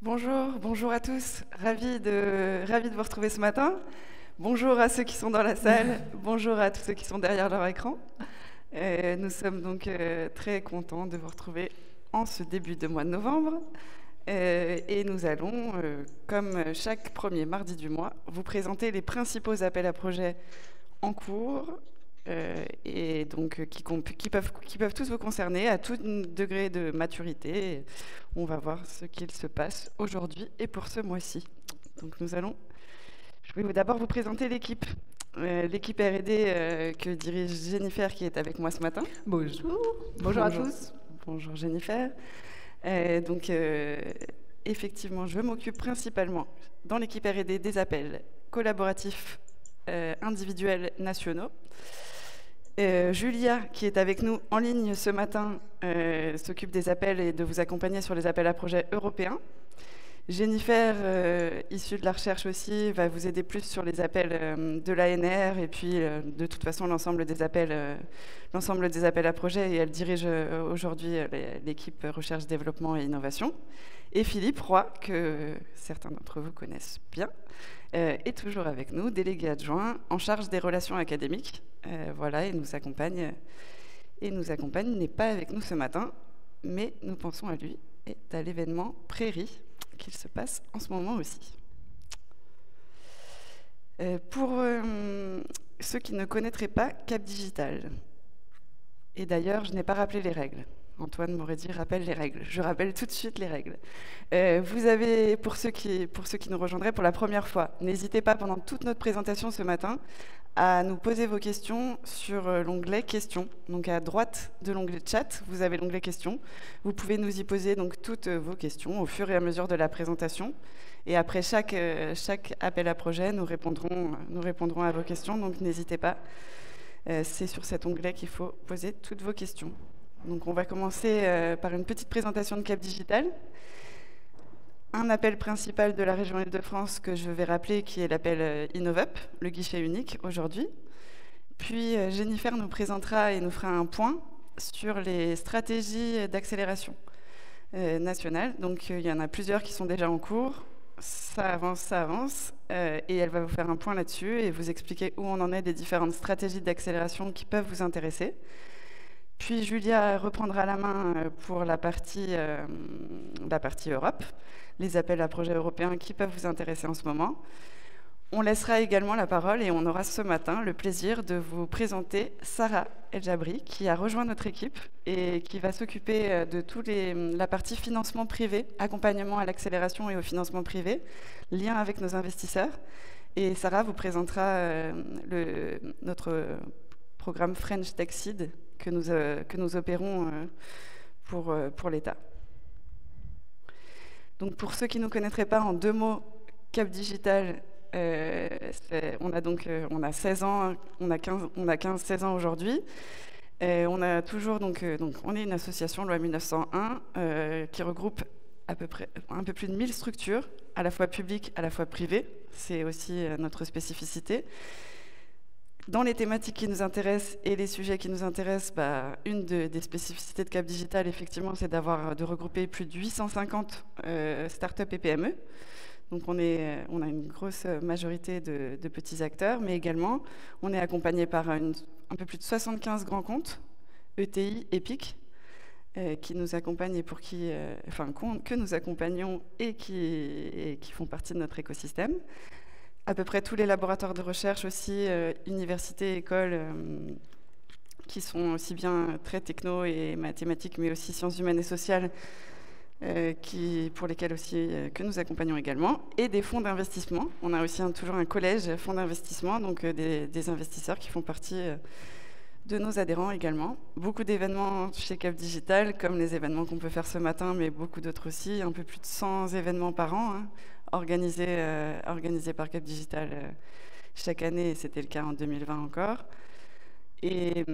Bonjour à tous. Ravi de vous retrouver ce matin. Bonjour à ceux qui sont dans la salle, bonjour à tous ceux qui sont derrière leur écran. Nous sommes donc très contents de vous retrouver en ce début de mois de novembre. Et nous allons, comme chaque premier mardi du mois, vous présenter les principaux appels à projets en cours et donc qui peuvent tous vous concerner à tout degré de maturité. On va voir ce qu'il se passe aujourd'hui et pour ce mois-ci. Donc je vais d'abord vous présenter l'équipe. L'équipe R&D que dirige Jennifer qui est avec moi ce matin. Bonjour à tous. Bonjour Jennifer. Effectivement, je m'occupe principalement dans l'équipe R&D des appels collaboratifs individuels nationaux. Julia, qui est avec nous en ligne ce matin, s'occupe des appels et de vous accompagner sur les appels à projets européens. Jennifer, issue de la recherche aussi, va vous aider plus sur les appels de l'ANR et puis de toute façon l'ensemble des appels à projets, et elle dirige aujourd'hui l'équipe recherche, développement et innovation. Et Philippe Roy, que certains d'entre vous connaissent bien, est toujours avec nous, délégué adjoint en charge des relations académiques. Voilà, et nous accompagne. Il n'est pas avec nous ce matin, mais nous pensons à lui et à l'événement Prairie qu'il se passe en ce moment aussi. Pour ceux qui ne connaîtraient pas Cap Digital, et d'ailleurs je n'ai pas rappelé les règles. Antoine m'aurait dit rappelle les règles. Je rappelle tout de suite les règles. Vous avez, pour ceux qui nous rejoindraient pour la première fois, n'hésitez pas pendant toute notre présentation ce matin à nous poser vos questions sur l'onglet questions. Donc à droite de l'onglet chat, vous avez l'onglet questions. Vous pouvez nous y poser donc toutes vos questions au fur et à mesure de la présentation. Et après chaque appel à projet, nous répondrons à vos questions. Donc n'hésitez pas. C'est sur cet onglet qu'il faut poser toutes vos questions. Donc on va commencer par une petite présentation de Cap Digital. Un appel principal de la région Île-de-France que je vais rappeler, qui est l'appel InnovUp, le guichet unique aujourd'hui. Puis Jennifer nous présentera et nous fera un point sur les stratégies d'accélération nationale. Donc il y en a plusieurs qui sont déjà en cours. Ça avance. Et elle va vous faire un point là-dessus et vous expliquer où on en est des différentes stratégies d'accélération qui peuvent vous intéresser. Puis Julia reprendra la main pour la partie Europe, les appels à projets européens qui peuvent vous intéresser en ce moment. On laissera également la parole et on aura ce matin le plaisir de vous présenter Sarah El-Jabri, qui a rejoint notre équipe et qui va s'occuper de la partie financement privé, accompagnement à l'accélération et au financement privé, lien avec nos investisseurs. Et Sarah vous présentera notre programme French Tech Seed que nous opérons pour l'État. Donc pour ceux qui ne nous connaîtraient pas, en 2 mots, Cap Digital, on a 16 ans, on a 15-16 ans aujourd'hui. On a toujours on est une association loi 1901 qui regroupe à peu près un peu plus de 1000 structures, à la fois publiques, à la fois privées. C'est aussi notre spécificité. Dans les thématiques qui nous intéressent et les sujets qui nous intéressent, une des spécificités de Cap Digital, effectivement, c'est de regrouper plus de 850 startups et PME. Donc on a une grosse majorité de petits acteurs, mais également on est accompagné par un peu plus de 75 grands comptes, ETI, EPIC, qui nous accompagnent et que nous accompagnons et qui font partie de notre écosystème. À peu près tous les laboratoires de recherche aussi, universités, écoles, qui sont aussi bien très techno et mathématiques, mais aussi sciences humaines et sociales, pour lesquels aussi que nous accompagnons également, et des fonds d'investissement. On a aussi toujours un collège fonds d'investissement, donc des investisseurs qui font partie de nos adhérents également. Beaucoup d'événements chez Cap Digital, comme les événements qu'on peut faire ce matin, mais beaucoup d'autres aussi, un peu plus de 100 événements par an, organisés par Cap Digital chaque année, et c'était le cas en 2020 encore. Et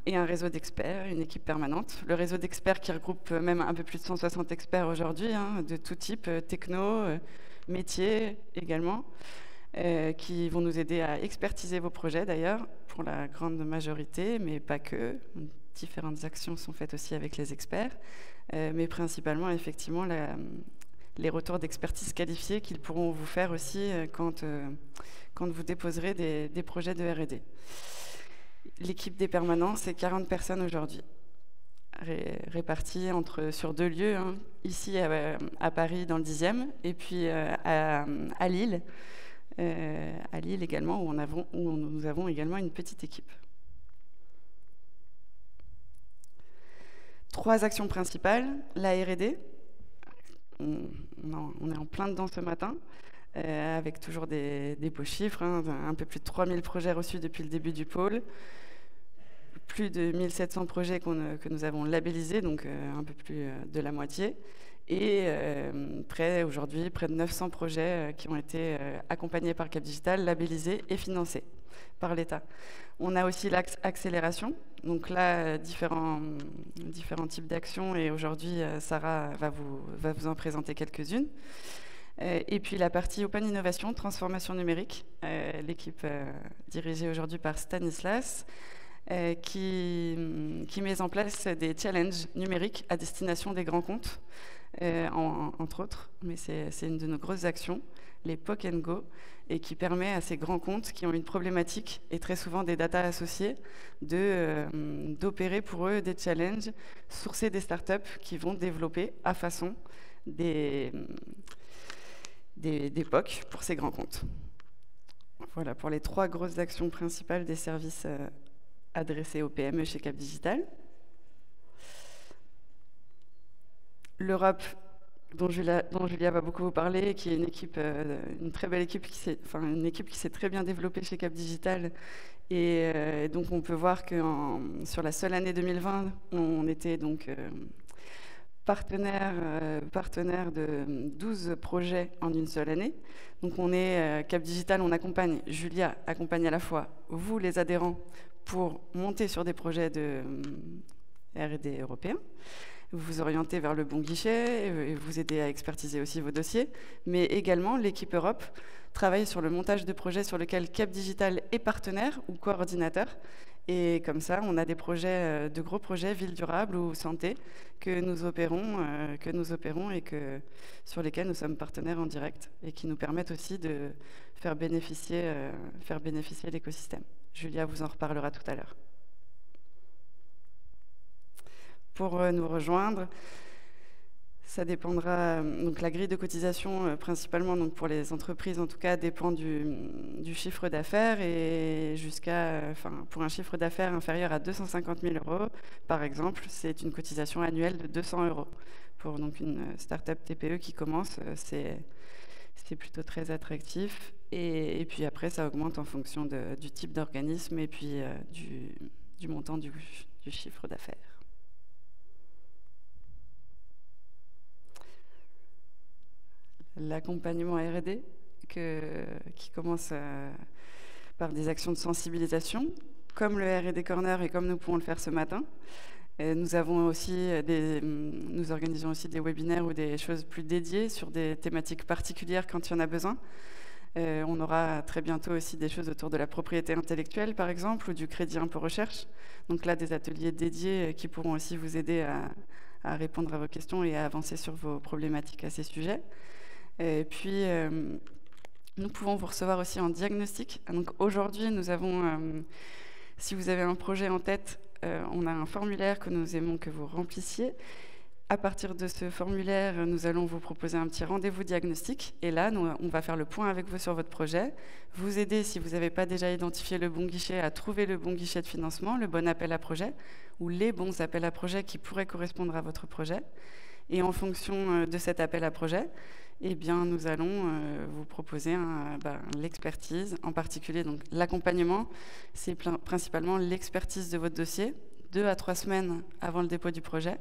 un réseau d'experts, une équipe permanente. Le réseau d'experts qui regroupe même un peu plus de 160 experts aujourd'hui, de tout type, techno, métiers également, qui vont nous aider à expertiser vos projets d'ailleurs, pour la grande majorité, mais pas que. Différentes actions sont faites aussi avec les experts, mais principalement effectivement les retours d'expertise qualifiés qu'ils pourront vous faire aussi quand vous déposerez des projets de R&D. L'équipe des permanents, c'est 40 personnes aujourd'hui, réparties sur 2 lieux, hein, ici à Paris dans le 10e, et puis à Lille, également, où nous avons également une petite équipe. 3 actions principales, la R&D, on est en plein dedans ce matin, avec toujours des beaux chiffres, hein, un peu plus de 3000 projets reçus depuis le début du pôle, plus de 1700 projets que nous avons labellisés, donc un peu plus de la moitié, et aujourd'hui près de 900 projets qui ont été accompagnés par Cap Digital, labellisés et financés par l'État. On a aussi l'axe accélération, donc là différents types d'actions, et aujourd'hui Sarah va vous en présenter quelques-unes. Et puis la partie Open Innovation, transformation numérique, l'équipe dirigée aujourd'hui par Stanislas, qui met en place des challenges numériques à destination des grands comptes, entre autres, mais c'est une de nos grosses actions, les POC & Go, et qui permet à ces grands comptes qui ont une problématique et très souvent des datas associées d'opérer pour eux des challenges, sourcer des startups qui vont développer à façon des POC pour ces grands comptes. Voilà pour les 3 grosses actions principales des services adressés aux PME chez Cap Digital. L'Europe, dont Julia va beaucoup vous parler, qui est une très belle équipe, une équipe qui s'est très bien développée chez Cap Digital. Et donc on peut voir que sur la seule année 2020, on était donc partenaire de 12 projets en une seule année. Donc on est Cap Digital, Julia accompagne à la fois vous, les adhérents, pour monter sur des projets de R&D européens, vous orienter vers le bon guichet et vous aider à expertiser aussi vos dossiers, mais également l'équipe Europe travaille sur le montage de projets sur lesquels Cap Digital est partenaire ou coordinateur. Et comme ça, on a des projets, de gros projets, ville durable ou santé, que nous opérons et sur lesquels nous sommes partenaires en direct et qui nous permettent aussi de faire bénéficier l'écosystème. Julia vous en reparlera tout à l'heure. Pour nous rejoindre, ça dépendra, donc la grille de cotisation principalement donc pour les entreprises en tout cas dépend du chiffre d'affaires et pour un chiffre d'affaires inférieur à 250 000 € par exemple, c'est une cotisation annuelle de 200 €. Pour donc une start-up TPE qui commence, c'est plutôt très attractif et puis après ça augmente en fonction du type d'organisme et puis du montant du chiffre d'affaires. L'accompagnement R&D qui commence par des actions de sensibilisation, comme le R&D Corner et comme nous pouvons le faire ce matin. Nous organisons aussi des webinaires ou des choses plus dédiées sur des thématiques particulières quand il y en a besoin. On aura très bientôt aussi des choses autour de la propriété intellectuelle, par exemple, ou du crédit impôt recherche. Donc là, des ateliers dédiés qui pourront aussi vous aider à répondre à vos questions et à avancer sur vos problématiques à ces sujets. Et puis, nous pouvons vous recevoir aussi en diagnostic. Donc aujourd'hui, nous avons, si vous avez un projet en tête, on a un formulaire que nous aimons que vous remplissiez. À partir de ce formulaire, nous allons vous proposer un petit rendez-vous diagnostic. Et là, on va faire le point avec vous sur votre projet, vous aider, si vous n'avez pas déjà identifié le bon guichet, à trouver le bon guichet de financement, le bon appel à projet, ou les bons appels à projet qui pourraient correspondre à votre projet. Et en fonction de cet appel à projet, eh bien, nous allons vous proposer l'expertise, en particulier donc l'accompagnement. C'est principalement l'expertise de votre dossier, 2 à 3 semaines avant le dépôt du projet.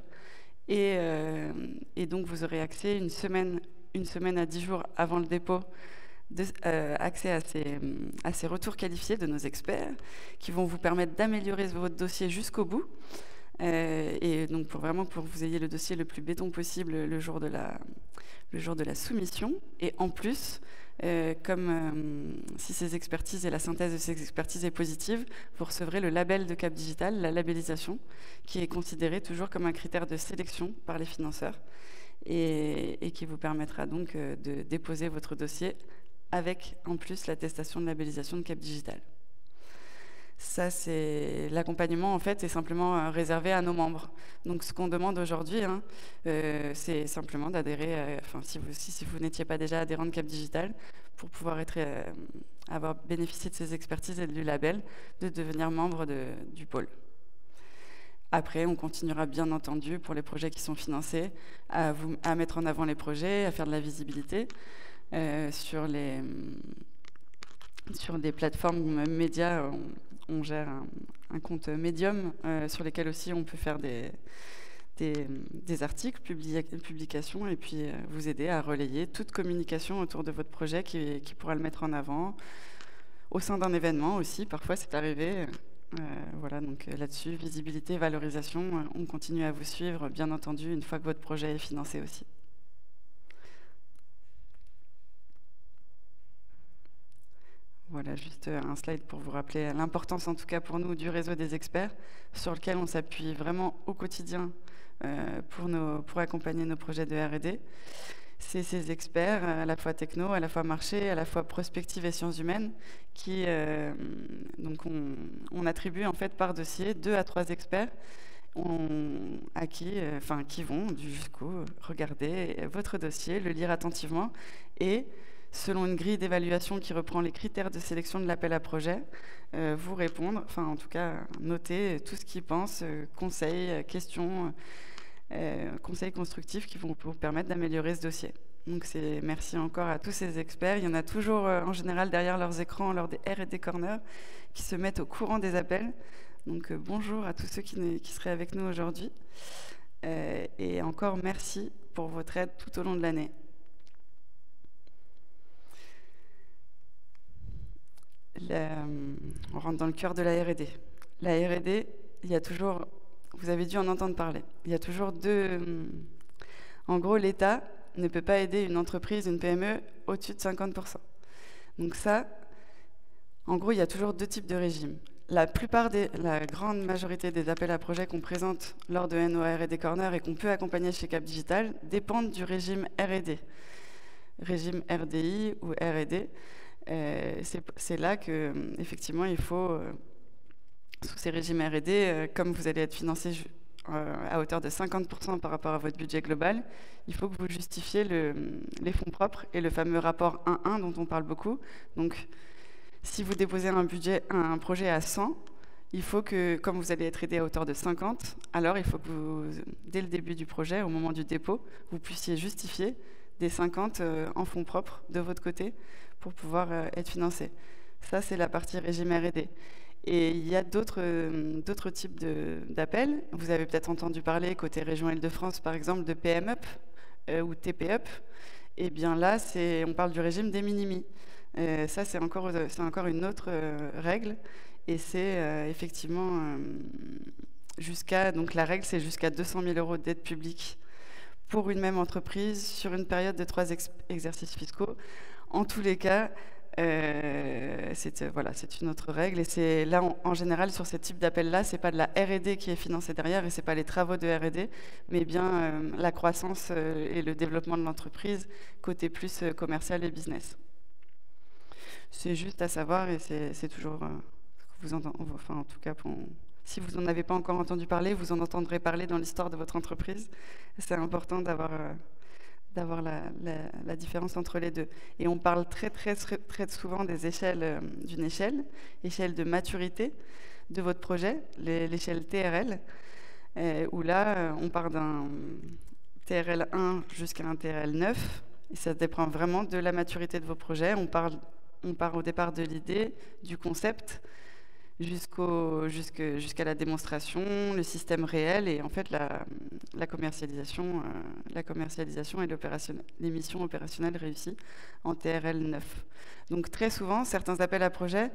Et donc, vous aurez accès une semaine à 10 jours avant le dépôt, accès à ces retours qualifiés de nos experts qui vont vous permettre d'améliorer votre dossier jusqu'au bout. Et donc, pour que vous ayez le dossier le plus béton possible le jour de la soumission. Et en plus, si ces expertises et la synthèse de ces expertises est positive, vous recevrez le label de Cap Digital, la labellisation, qui est considérée toujours comme un critère de sélection par les financeurs. et qui vous permettra donc de déposer votre dossier avec en plus l'attestation de labellisation de Cap Digital. Ça, c'est l'accompagnement, en fait, est simplement réservé à nos membres. Donc, ce qu'on demande aujourd'hui, c'est simplement d'adhérer, si vous n'étiez pas déjà adhérent de Cap Digital, pour pouvoir avoir bénéficié de ces expertises et du label, de devenir membre du pôle. Après, on continuera bien entendu pour les projets qui sont financés à mettre en avant les projets, à faire de la visibilité sur des plateformes médias. On gère un compte Medium sur lesquels aussi on peut faire des articles, publications, et puis vous aider à relayer toute communication autour de votre projet qui pourra le mettre en avant au sein d'un événement aussi. Parfois, c'est arrivé. Voilà, donc là-dessus, visibilité, valorisation, on continue à vous suivre, bien entendu, une fois que votre projet est financé aussi. Voilà, juste un slide pour vous rappeler l'importance, en tout cas pour nous, du réseau des experts, sur lequel on s'appuie vraiment au quotidien pour accompagner nos projets de R&D. C'est ces experts, à la fois techno, à la fois marché, à la fois prospective et sciences humaines, qui donc on attribue en fait par dossier 2 à 3 experts qui vont jusqu'au regarder votre dossier, le lire attentivement et selon une grille d'évaluation qui reprend les critères de sélection de l'appel à projet, vous répondre, enfin en tout cas noter tout ce qu'ils pensent, conseils, questions, conseils constructifs qui vont vous permettre d'améliorer ce dossier. Donc merci encore à tous ces experts. Il y en a toujours en général derrière leurs écrans lors des R&D Corner qui se mettent au courant des appels. Donc bonjour à tous ceux qui seraient avec nous aujourd'hui. Et encore merci pour votre aide tout au long de l'année. On rentre dans le cœur de la R&D. La R&D, il y a toujours, vous avez dû en entendre parler, il y a toujours en gros, l'État ne peut pas aider une entreprise, une PME, au-dessus de 50%. Donc ça, en gros, il y a toujours 2 types de régimes. La grande majorité des appels à projets qu'on présente lors de NOA R&D Corner et qu'on peut accompagner chez Cap Digital dépendent du régime R&D, régime RDI ou R&D. C'est là que, effectivement, il faut, sous ces régimes R&D, comme vous allez être financé à hauteur de 50% par rapport à votre budget global, il faut que vous justifiez les fonds propres et le fameux rapport 1-1 dont on parle beaucoup. Donc, si vous déposez un projet à 100, il faut que, comme vous allez être aidé à hauteur de 50, alors il faut que vous, dès le début du projet, au moment du dépôt, vous puissiez justifier des 50 en fonds propres de votre côté pour pouvoir être financé. Ça, c'est la partie régime R&D. Et il y a d'autres types d'appels. Vous avez peut-être entendu parler, côté région Île-de-France, par exemple, de PM-UP ou TP-UP. Et bien là, on parle du régime des minimis. Ça, c'est encore une autre règle. Et c'est effectivement donc la règle, c'est jusqu'à 200 000 € d'aide publique pour une même entreprise sur une période de 3 exercices fiscaux. En tous les cas, c'est une autre règle. Et c'est là, en général, sur ce type d'appel-là, c'est pas de la R&D qui est financée derrière, et c'est pas les travaux de R&D, mais bien la croissance et le développement de l'entreprise, côté plus commercial et business. C'est juste à savoir, et c'est toujours en tout cas, si vous n'en avez pas encore entendu parler, vous en entendrez parler dans l'histoire de votre entreprise. C'est important d'avoir la différence entre les deux. Et on parle très souvent des échelles, d'une échelle de maturité de votre projet, l'échelle TRL, où là, on part d'un TRL 1 jusqu'à un TRL 9, et ça dépend vraiment de la maturité de vos projets. On part au départ de l'idée, du concept, jusqu'à la démonstration, le système réel et en fait la commercialisation et les missions opérationnelles réussies en TRL 9. Donc très souvent, certains appels à projets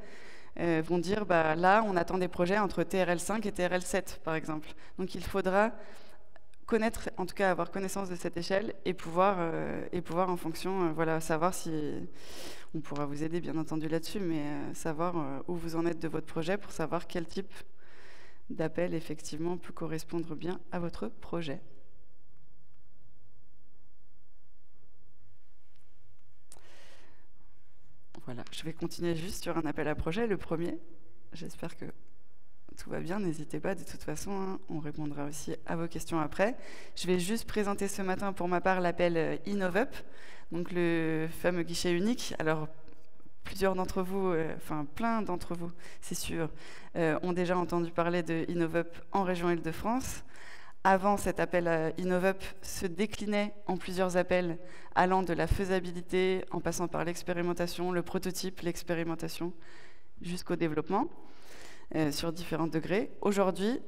vont dire là, on attend des projets entre TRL 5 et TRL 7 par exemple. Donc il faudra connaître, en tout cas avoir connaissance de cette échelle et pouvoir en fonction, savoir si on pourra vous aider bien entendu là-dessus, mais savoir où vous en êtes de votre projet pour savoir quel type d'appel effectivement peut correspondre bien à votre projet. voilà, je vais continuer juste sur un appel à projet, le premier. J'espère que tout va bien, n'hésitez pas, de toute façon, hein, on répondra aussi à vos questions après. Je vais juste présenter ce matin pour ma part l'appel InnovUp, donc le fameux guichet unique. Alors, plusieurs d'entre vous, plein d'entre vous, c'est sûr, ont déjà entendu parler de InnovUp en région Île-de-France. Avant, cet appel à InnovUp se déclinait en plusieurs appels allant de la faisabilité, en passant par l'expérimentation, le prototype, l'expérimentation, jusqu'au développement, sur différents degrés. Aujourd'hui,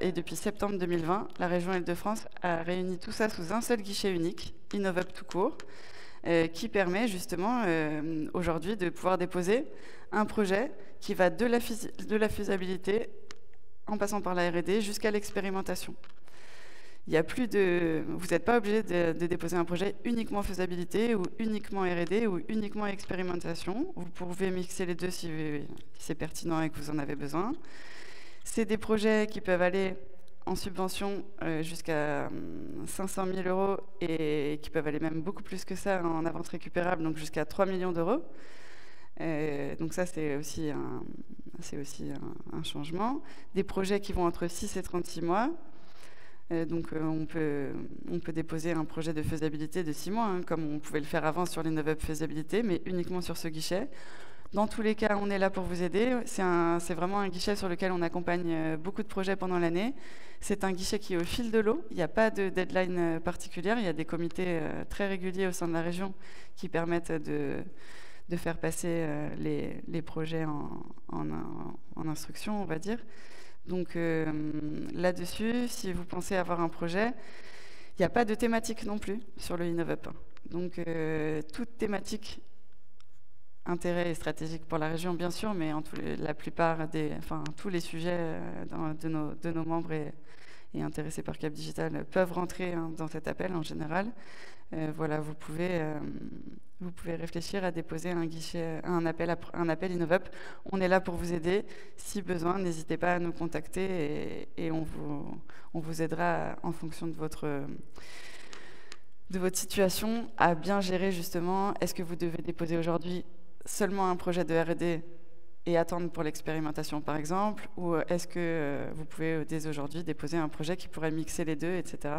et depuis septembre 2020, la région Île-de-France a réuni tout ça sous un seul guichet unique, InnovUp tout court, qui permet justement aujourd'hui de pouvoir déposer un projet qui va de la faisabilité, en passant par la R&D, jusqu'à l'expérimentation. Il y a plus de, vous n'êtes pas obligé de déposer un projet uniquement faisabilité ou uniquement R&D ou uniquement expérimentation. Vous pouvez mixer les deux si c'est pertinent et que vous en avez besoin. C'est des projets qui peuvent aller en subvention jusqu'à 500 000 € et qui peuvent aller même beaucoup plus que ça en avance récupérable, donc jusqu'à 3 millions d'euros. Donc ça, c'est aussi un changement. Des projets qui vont entre 6 et 36 mois. Donc on peut déposer un projet de faisabilité de 6 mois, hein, comme on pouvait le faire avant sur l'InnovUp faisabilité, mais uniquement sur ce guichet. Dans tous les cas, on est là pour vous aider. C'est vraiment un guichet sur lequel on accompagne beaucoup de projets pendant l'année. C'est un guichet qui est au fil de l'eau. Il n'y a pas de deadline particulière. Il y a des comités très réguliers au sein de la région qui permettent de faire passer les projets en instruction, on va dire. Donc là-dessus, si vous pensez avoir un projet, il n'y a pas de thématique non plus sur le InnovUp. Donc toute thématique, intérêt et stratégique pour la région, bien sûr, mais la plupart tous les sujets de nos membres et intéressés par Cap Digital peuvent rentrer dans cet appel en général. Voilà, vous pouvez réfléchir à déposer un appel InnovUp. On est là pour vous aider. Si besoin, n'hésitez pas à nous contacter et on vous aidera en fonction de votre situation à bien gérer justement. Est-ce que vous devez déposer aujourd'hui seulement un projet de R&D et attendre pour l'expérimentation par exemple, ou est-ce que vous pouvez dès aujourd'hui déposer un projet qui pourrait mixer les deux, etc.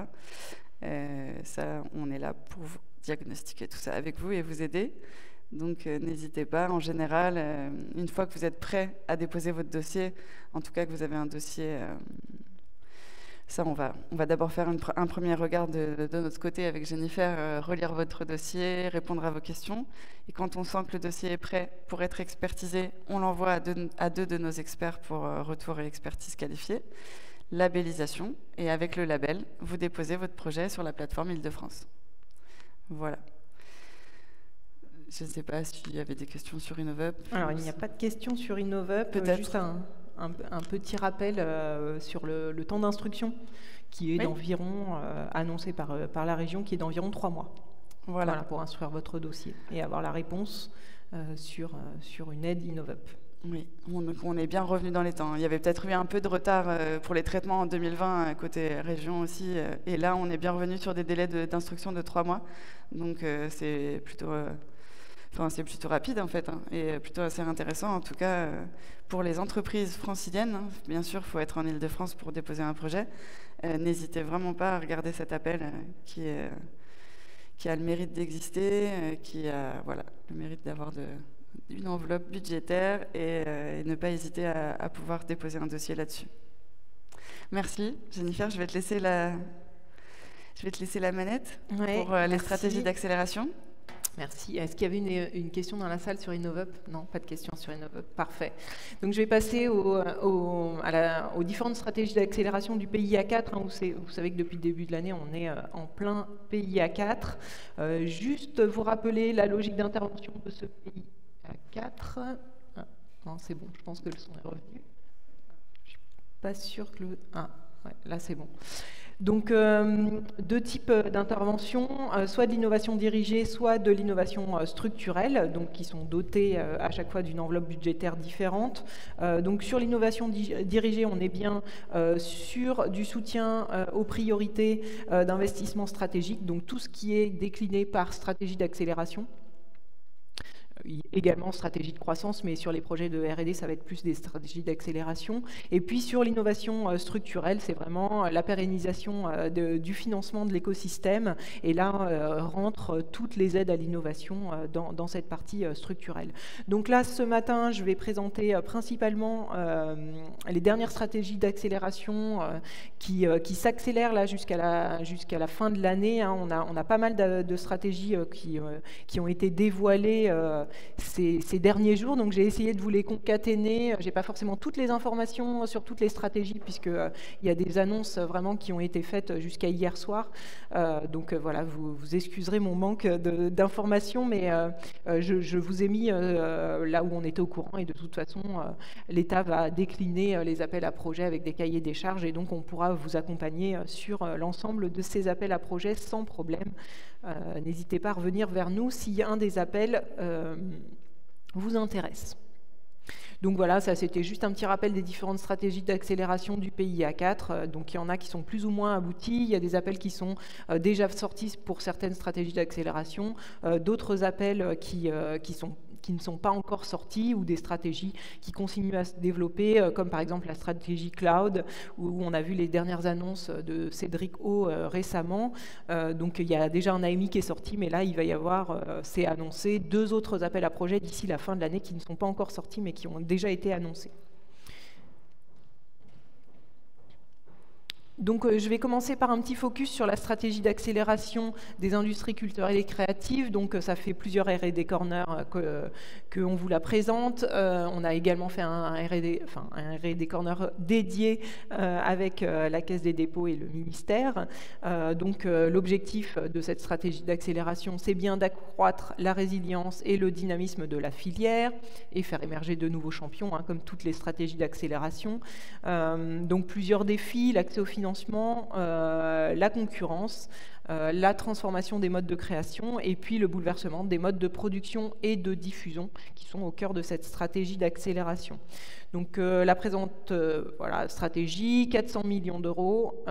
Ça, on est là pour vous diagnostiquer tout ça avec vous et vous aider. Donc n'hésitez pas. En général, une fois que vous êtes prêt à déposer votre dossier, en tout cas que vous avez un dossier, ça on va d'abord faire un premier regard de notre côté avec Jennifer, relire votre dossier, répondre à vos questions. Et quand on sent que le dossier est prêt pour être expertisé, on l'envoie à deux de nos experts pour retour et expertise qualifiée. Labellisation, et avec le label, vous déposez votre projet sur la plateforme Île-de-France. Voilà. Je ne sais pas s'il y avait des questions sur InnovUp. Alors, il n'y a pas de questions sur InnovUp, peut-être juste un petit rappel sur le temps d'instruction qui est d'environ, annoncé par la région, qui est d'environ 3 mois. Voilà, pour instruire votre dossier et avoir la réponse sur une aide InnovUp. Oui, on est bien revenu dans les temps. Il y avait peut-être eu un peu de retard pour les traitements en 2020 côté région aussi. Et là, on est bien revenu sur des délais d'instruction de 3 mois. Donc, c'est plutôt rapide en fait, et plutôt assez intéressant en tout cas pour les entreprises franciliennes. Bien sûr, il faut être en Île-de-France pour déposer un projet. N'hésitez vraiment pas à regarder cet appel qui a le mérite d'exister, qui a le mérite d'avoir une enveloppe budgétaire et ne pas hésiter à pouvoir déposer un dossier là-dessus. Merci. Jennifer, je vais te laisser la manette pour les stratégies d'accélération. Merci. Est-ce qu'il y avait une question dans la salle sur InnovUp? Non, pas de question sur InnovUp. Parfait. Donc je vais passer aux différentes stratégies d'accélération du PIA 4. Vous savez que depuis le début de l'année, on est en plein PIA 4. Juste vous rappeler la logique d'intervention de ce PIA 4. Non, c'est bon, je pense que le son est revenu. Je ne suis pas sûre que là c'est bon. Donc, 2 types d'interventions, soit de l'innovation dirigée, soit de l'innovation structurelle, donc qui sont dotées à chaque fois d'une enveloppe budgétaire différente. Donc, sur l'innovation dirigée, on est bien sur du soutien aux priorités d'investissement stratégique, donc tout ce qui est décliné par stratégie d'accélération. également stratégie de croissance, mais sur les projets de R&D, ça va être plus des stratégies d'accélération. Et puis sur l'innovation structurelle, c'est vraiment la pérennisation du financement de l'écosystème. Et là, rentrent toutes les aides à l'innovation dans cette partie structurelle. Donc là, ce matin, je vais présenter principalement les dernières stratégies d'accélération qui s'accélèrent là jusqu'à la fin de l'année. On a pas mal de stratégies qui ont été dévoilées ces derniers jours, donc j'ai essayé de vous les concaténer. J'ai pas forcément toutes les informations sur toutes les stratégies, puisqu'il y a des annonces vraiment qui ont été faites jusqu'à hier soir. Donc voilà, vous excuserez mon manque d'informations, mais je vous ai mis là où on était au courant, et de toute façon, l'État va décliner les appels à projets avec des cahiers des charges, et donc on pourra vous accompagner sur l'ensemble de ces appels à projets sans problème. N'hésitez pas à revenir vers nous si un des appels vous intéresse. Donc voilà, ça c'était juste un petit rappel des différentes stratégies d'accélération du PIA4. Donc il y en a qui sont plus ou moins abouties, il y a des appels qui sont déjà sortis pour certaines stratégies d'accélération, d'autres appels qui ne sont pas encore sortis, ou des stratégies qui continuent à se développer, comme par exemple la stratégie cloud, où on a vu les dernières annonces de Cédric O récemment. Donc il y a déjà un AMI qui est sorti, mais là il va y avoir, c'est annoncé, 2 autres appels à projets d'ici la fin de l'année qui ne sont pas encore sortis, mais qui ont déjà été annoncés. Donc je vais commencer par un petit focus sur la stratégie d'accélération des industries culturelles et créatives. Donc ça fait plusieurs R&D Corner qu'on vous la présente. On a également fait un R&D Corner dédié avec la Caisse des dépôts et le ministère. Donc l'objectif de cette stratégie d'accélération, c'est bien d'accroître la résilience et le dynamisme de la filière et faire émerger de nouveaux champions, comme toutes les stratégies d'accélération. Donc plusieurs défis: l'accès au financement, la concurrence, la transformation des modes de création, et puis le bouleversement des modes de production et de diffusion qui sont au cœur de cette stratégie d'accélération. Donc la présente stratégie, 400 millions d'euros,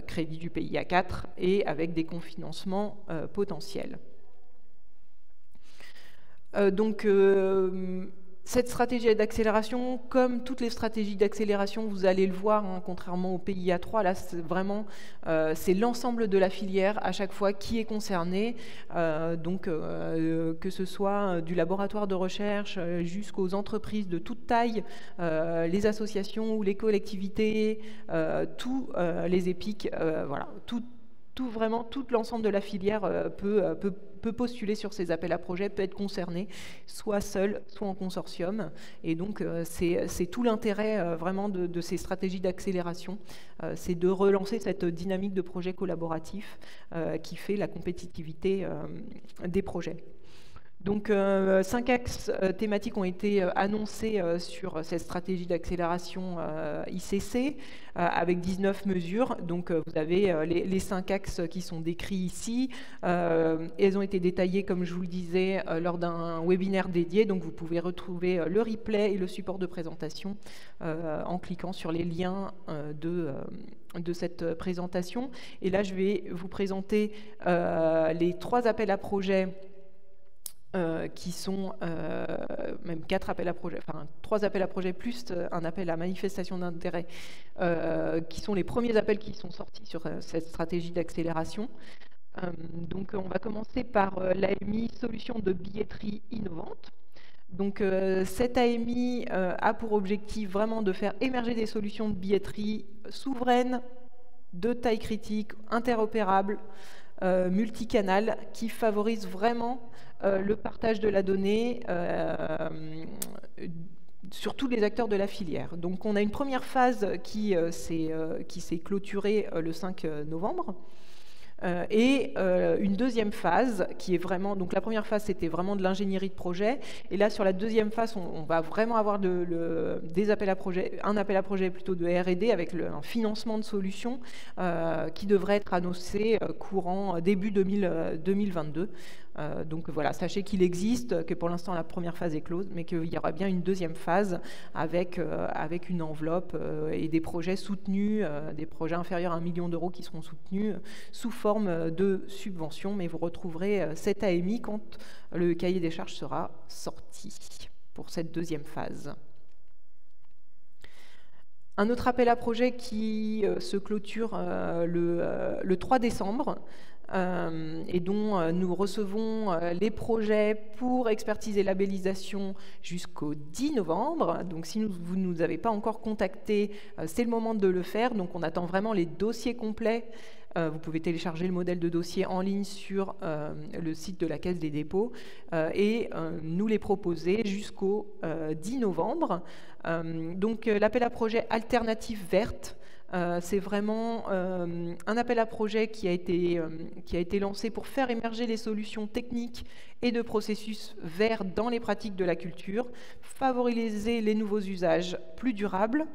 crédit du PIA4, et avec des cofinancements potentiels. Cette stratégie d'accélération, comme toutes les stratégies d'accélération, vous allez le voir, contrairement au PIA3, là c'est vraiment c'est l'ensemble de la filière à chaque fois qui est concerné, que ce soit du laboratoire de recherche jusqu'aux entreprises de toute taille, les associations ou les collectivités, tous les EPIC, voilà, vraiment tout l'ensemble de la filière peut postuler sur ces appels à projets, peut être concerné, soit seul, soit en consortium. Et donc, c'est tout l'intérêt vraiment de ces stratégies d'accélération, c'est de relancer cette dynamique de projets collaboratifs qui fait la compétitivité des projets. Donc 5 axes thématiques ont été annoncés sur cette stratégie d'accélération ICC, avec 19 mesures. Donc vous avez les 5 axes qui sont décrits ici. Elles ont été détaillées, comme je vous le disais, lors d'un webinaire dédié. Donc vous pouvez retrouver le replay et le support de présentation en cliquant sur les liens de cette présentation. Et là, je vais vous présenter les 3 appels à projets qui sont même 4 appels à projets, enfin 3 appels à projets plus un appel à manifestation d'intérêt, qui sont les premiers appels qui sont sortis sur cette stratégie d'accélération. Donc on va commencer par l'AMI Solutions de billetterie innovantes. Donc cette AMI a pour objectif vraiment de faire émerger des solutions de billetterie souveraines, de taille critique, interopérables, multicanal, qui favorisent vraiment le partage de la donnée sur tous les acteurs de la filière. Donc on a une première phase qui s'est clôturée le 5 novembre. Et une deuxième phase qui est vraiment, donc la première phase c'était vraiment de l'ingénierie de projet, et là sur la deuxième phase on va vraiment avoir des appels à projet, un appel à projet plutôt de R&D avec un financement de solutions qui devrait être annoncé courant début 2022. Donc voilà, sachez qu'il existe, que pour l'instant la première phase est close, mais qu'il y aura bien une deuxième phase avec une enveloppe et des projets soutenus, des projets inférieurs à 1 million d'euros qui seront soutenus sous forme de subventions, mais vous retrouverez cette AMI quand le cahier des charges sera sorti pour cette deuxième phase. Un autre appel à projet qui se clôture le 3 décembre et dont nous recevons les projets pour expertise et labellisation jusqu'au 10 novembre. Donc si vous ne nous avez pas encore contacté, c'est le moment de le faire. Donc on attend vraiment les dossiers complets. Vous pouvez télécharger le modèle de dossier en ligne sur le site de la Caisse des dépôts et nous les proposer jusqu'au 10 novembre. Donc l'appel à projet Alternative Verte, c'est vraiment un appel à projet qui a été lancé pour faire émerger les solutions techniques et de processus verts dans les pratiques de la culture, favoriser les nouveaux usages plus durables.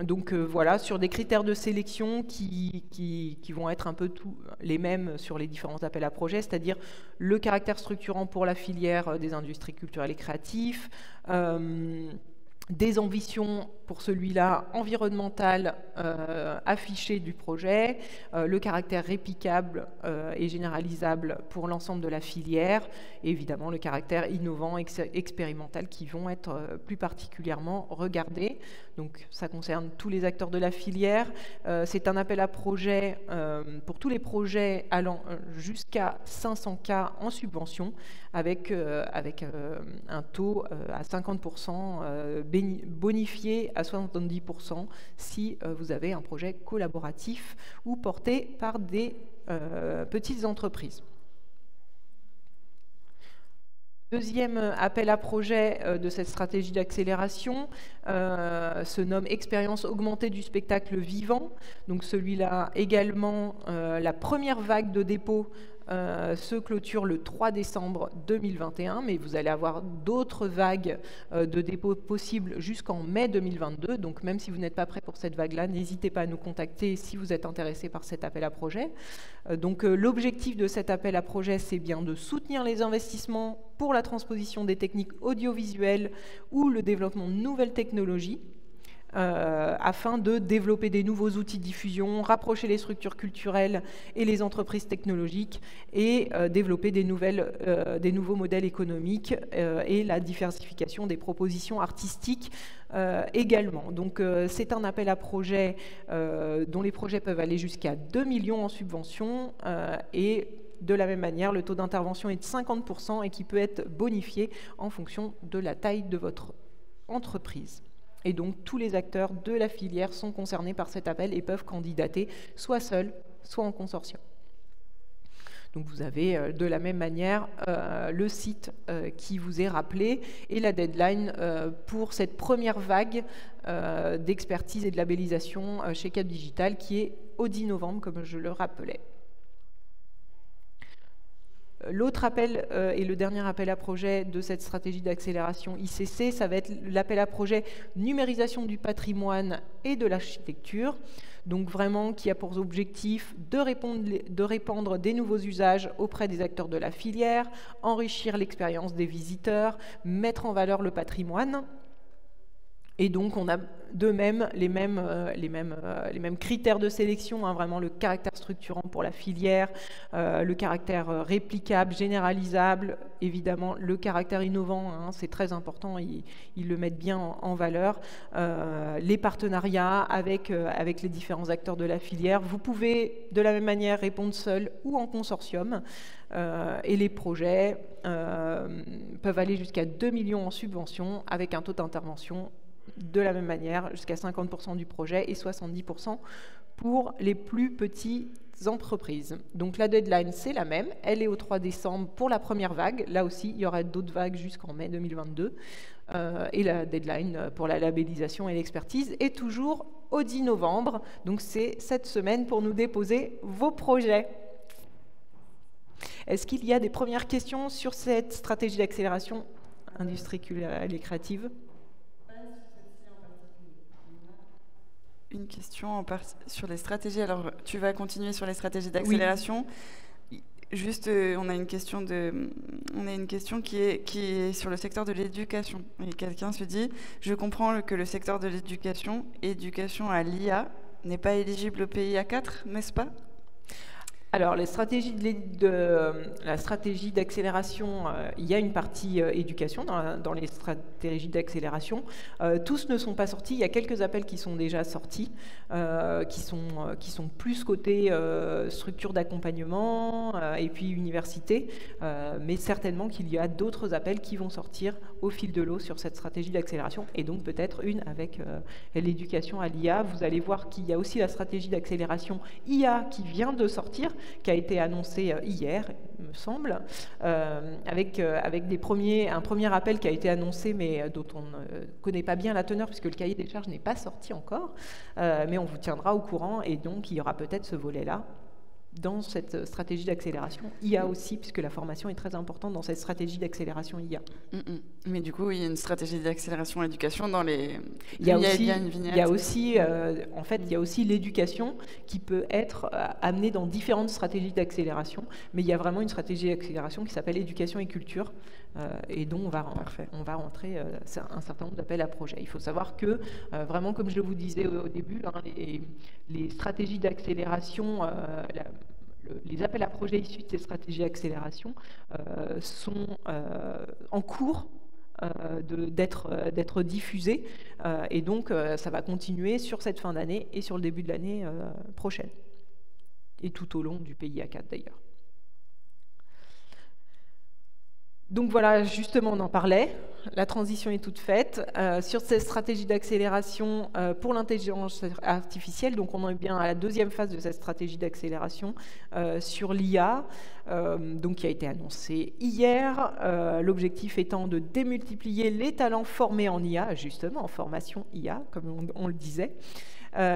Donc voilà, sur des critères de sélection qui vont être un peu tous les mêmes sur les différents appels à projets, c'est-à-dire le caractère structurant pour la filière des industries culturelles et créatives, des ambitions pour celui-là environnementales affichées du projet, le caractère réplicable et généralisable pour l'ensemble de la filière, et évidemment le caractère innovant, expérimental qui vont être plus particulièrement regardés. Donc ça concerne tous les acteurs de la filière. C'est un appel à projet pour tous les projets allant jusqu'à 500K en subvention avec un taux à 50% bonifié à 70% si vous avez un projet collaboratif ou porté par des petites entreprises. Deuxième appel à projet de cette stratégie d'accélération se nomme Expérience augmentée du spectacle vivant. Donc celui-là également, la première vague de dépôt se clôture le 3 décembre 2021, mais vous allez avoir d'autres vagues de dépôt possibles jusqu'en mai 2022. Donc même si vous n'êtes pas prêt pour cette vague-là, n'hésitez pas à nous contacter si vous êtes intéressé par cet appel à projet. Donc l'objectif de cet appel à projet, c'est bien de soutenir les investissements pour la transposition des techniques audiovisuelles ou le développement de nouvelles technologies, afin de développer des nouveaux outils de diffusion, rapprocher les structures culturelles et les entreprises technologiques et développer des nouveaux modèles économiques et la diversification des propositions artistiques également. Donc c'est un appel à projet dont les projets peuvent aller jusqu'à 2 millions en subvention et de la même manière, le taux d'intervention est de 50% et qui peut être bonifié en fonction de la taille de votre entreprise. Et donc, tous les acteurs de la filière sont concernés par cet appel et peuvent candidater soit seuls, soit en consortium. Donc, vous avez de la même manière le site qui vous est rappelé et la deadline pour cette première vague d'expertise et de labellisation chez Cap Digital qui est au 10 novembre, comme je le rappelais. L'autre appel et le dernier appel à projet de cette stratégie d'accélération ICC, ça va être l'appel à projet numérisation du patrimoine et de l'architecture, donc vraiment qui a pour objectif de répandre des nouveaux usages auprès des acteurs de la filière, enrichir l'expérience des visiteurs, mettre en valeur le patrimoine. Et donc, on a de même les mêmes critères de sélection, hein, vraiment le caractère structurant pour la filière, le caractère réplicable, généralisable, évidemment le caractère innovant, hein, c'est très important, ils le mettent bien en valeur, les partenariats avec les différents acteurs de la filière. Vous pouvez de la même manière répondre seul ou en consortium, et les projets peuvent aller jusqu'à 2 millions en subvention avec un taux d'intervention de la même manière, jusqu'à 50% du projet et 70% pour les plus petites entreprises. Donc la deadline, c'est la même. Elle est au 3 décembre pour la première vague. Là aussi, il y aura d'autres vagues jusqu'en mai 2022. Et la deadline pour la labellisation et l'expertise est toujours au 10 novembre. Donc c'est cette semaine pour nous déposer vos projets. Est-ce qu'il y a des premières questions sur cette stratégie d'accélération industrie culturelle et créative ? Une question sur les stratégies. Alors, tu vas continuer sur les stratégies d'accélération. Oui. Juste, on a une question qui est sur le secteur de l'éducation. Et quelqu'un se dit, je comprends que le secteur de l'éducation, éducation à l'IA, n'est pas éligible au PIA 4, n'est-ce pas? Alors, la stratégie d'accélération, il y a une partie éducation dans les stratégies d'accélération. Tous ne sont pas sortis. Il y a quelques appels qui sont déjà sortis, qui sont plus côté structure d'accompagnement et puis université. Mais certainement qu'il y a d'autres appels qui vont sortir au fil de l'eau sur cette stratégie d'accélération. Et donc peut-être une avec l'éducation à l'IA. Vous allez voir qu'il y a aussi la stratégie d'accélération IA qui vient de sortir, qui a été annoncé hier, il me semble, avec un premier appel qui a été annoncé, mais dont on ne connaît pas bien la teneur, puisque le cahier des charges n'est pas sorti encore, mais on vous tiendra au courant, et donc il y aura peut-être ce volet-là dans cette stratégie d'accélération IA aussi, puisque la formation est très importante dans cette stratégie d'accélération IA. Mais du coup, il y a une stratégie d'accélération éducation dans les... Il y a aussi l'éducation qui peut être amenée dans différentes stratégies d'accélération, mais il y a vraiment une stratégie d'accélération qui s'appelle éducation et culture, et dont on va rentrer un certain nombre d'appels à projets. Il faut savoir que, vraiment, comme je vous disais au début, les stratégies d'accélération, les appels à projets issus de ces stratégies d'accélération sont en cours d'être diffusés, et donc ça va continuer sur cette fin d'année et sur le début de l'année prochaine, et tout au long du PIA 4 d'ailleurs. Donc voilà, justement, on en parlait, la transition est toute faite. Sur cette stratégie d'accélération pour l'intelligence artificielle, donc on en est bien à la deuxième phase de cette stratégie d'accélération sur l'IA, donc qui a été annoncée hier, l'objectif étant de démultiplier les talents formés en IA, justement en formation IA, comme on le disait,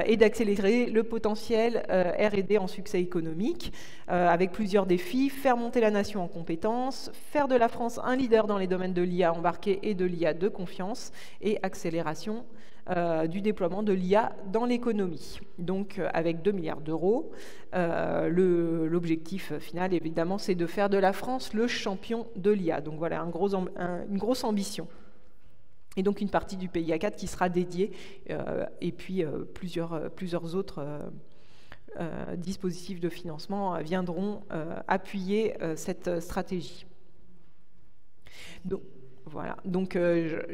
et d'accélérer le potentiel R&D en succès économique, avec plusieurs défis: faire monter la nation en compétences, faire de la France un leader dans les domaines de l'IA embarquée et de l'IA de confiance, et accélération du déploiement de l'IA dans l'économie. Donc avec 2 milliards d'euros, l'objectif final, évidemment, c'est de faire de la France le champion de l'IA. Donc voilà, une grosse ambition. Et donc une partie du PIA 4 qui sera dédiée, et puis plusieurs autres dispositifs de financement viendront appuyer cette stratégie. Donc, voilà, donc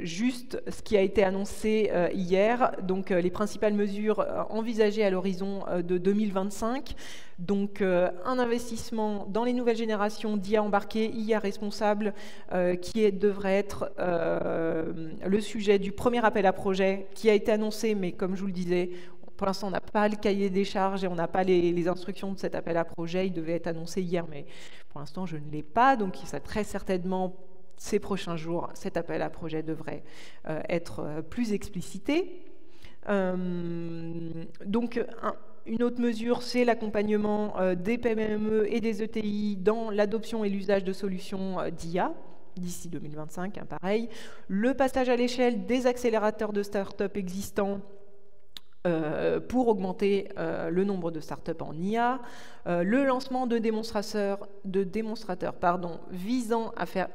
juste ce qui a été annoncé hier, donc les principales mesures envisagées à l'horizon de 2025, donc un investissement dans les nouvelles générations d'IA embarquée, IA responsable, qui devrait être le sujet du premier appel à projet qui a été annoncé, mais comme je vous le disais, pour l'instant, on n'a pas le cahier des charges et on n'a pas les instructions de cet appel à projet. Il devait être annoncé hier, mais pour l'instant, je ne l'ai pas, donc ça très certainement... Ces prochains jours, cet appel à projet devrait être plus explicité. Donc, une autre mesure, c'est l'accompagnement des PME et des ETI dans l'adoption et l'usage de solutions d'IA d'ici 2025, pareil. Le passage à l'échelle des accélérateurs de start-up existants pour augmenter le nombre de startups en IA, le lancement de démonstrateurs visant à faire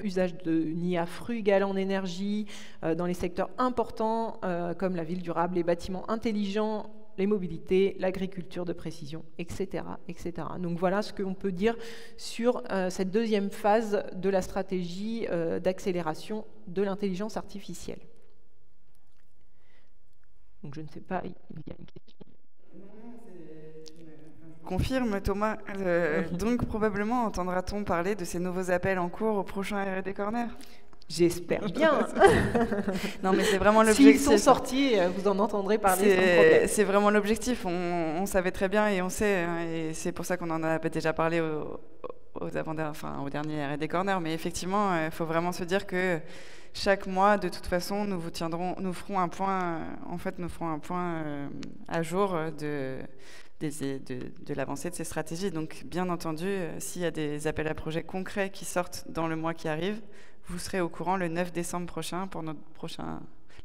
usage d'une IA frugale en énergie dans les secteurs importants comme la ville durable, les bâtiments intelligents, les mobilités, l'agriculture de précision, etc., etc. Donc voilà ce qu'on peut dire sur cette deuxième phase de la stratégie d'accélération de l'intelligence artificielle. Donc je ne sais pas, il y a une question. Confirme Thomas, donc probablement entendra-t-on parler de ces nouveaux appels en cours au prochain R&D Corner? J'espère bien. Non, mais c'est vraiment l'objectif. S'ils sont sortis, vous en entendrez parler sans problème. C'est vraiment l'objectif. On savait très bien et on sait, et c'est pour ça qu'on en a déjà parlé au dernier R&D Corner. Mais effectivement, il faut vraiment se dire que chaque mois, de toute façon, nous ferons un point à jour de l'avancée de ces stratégies. Donc, bien entendu, s'il y a des appels à projets concrets qui sortent dans le mois qui arrive, vous serez au courant le 9 décembre prochain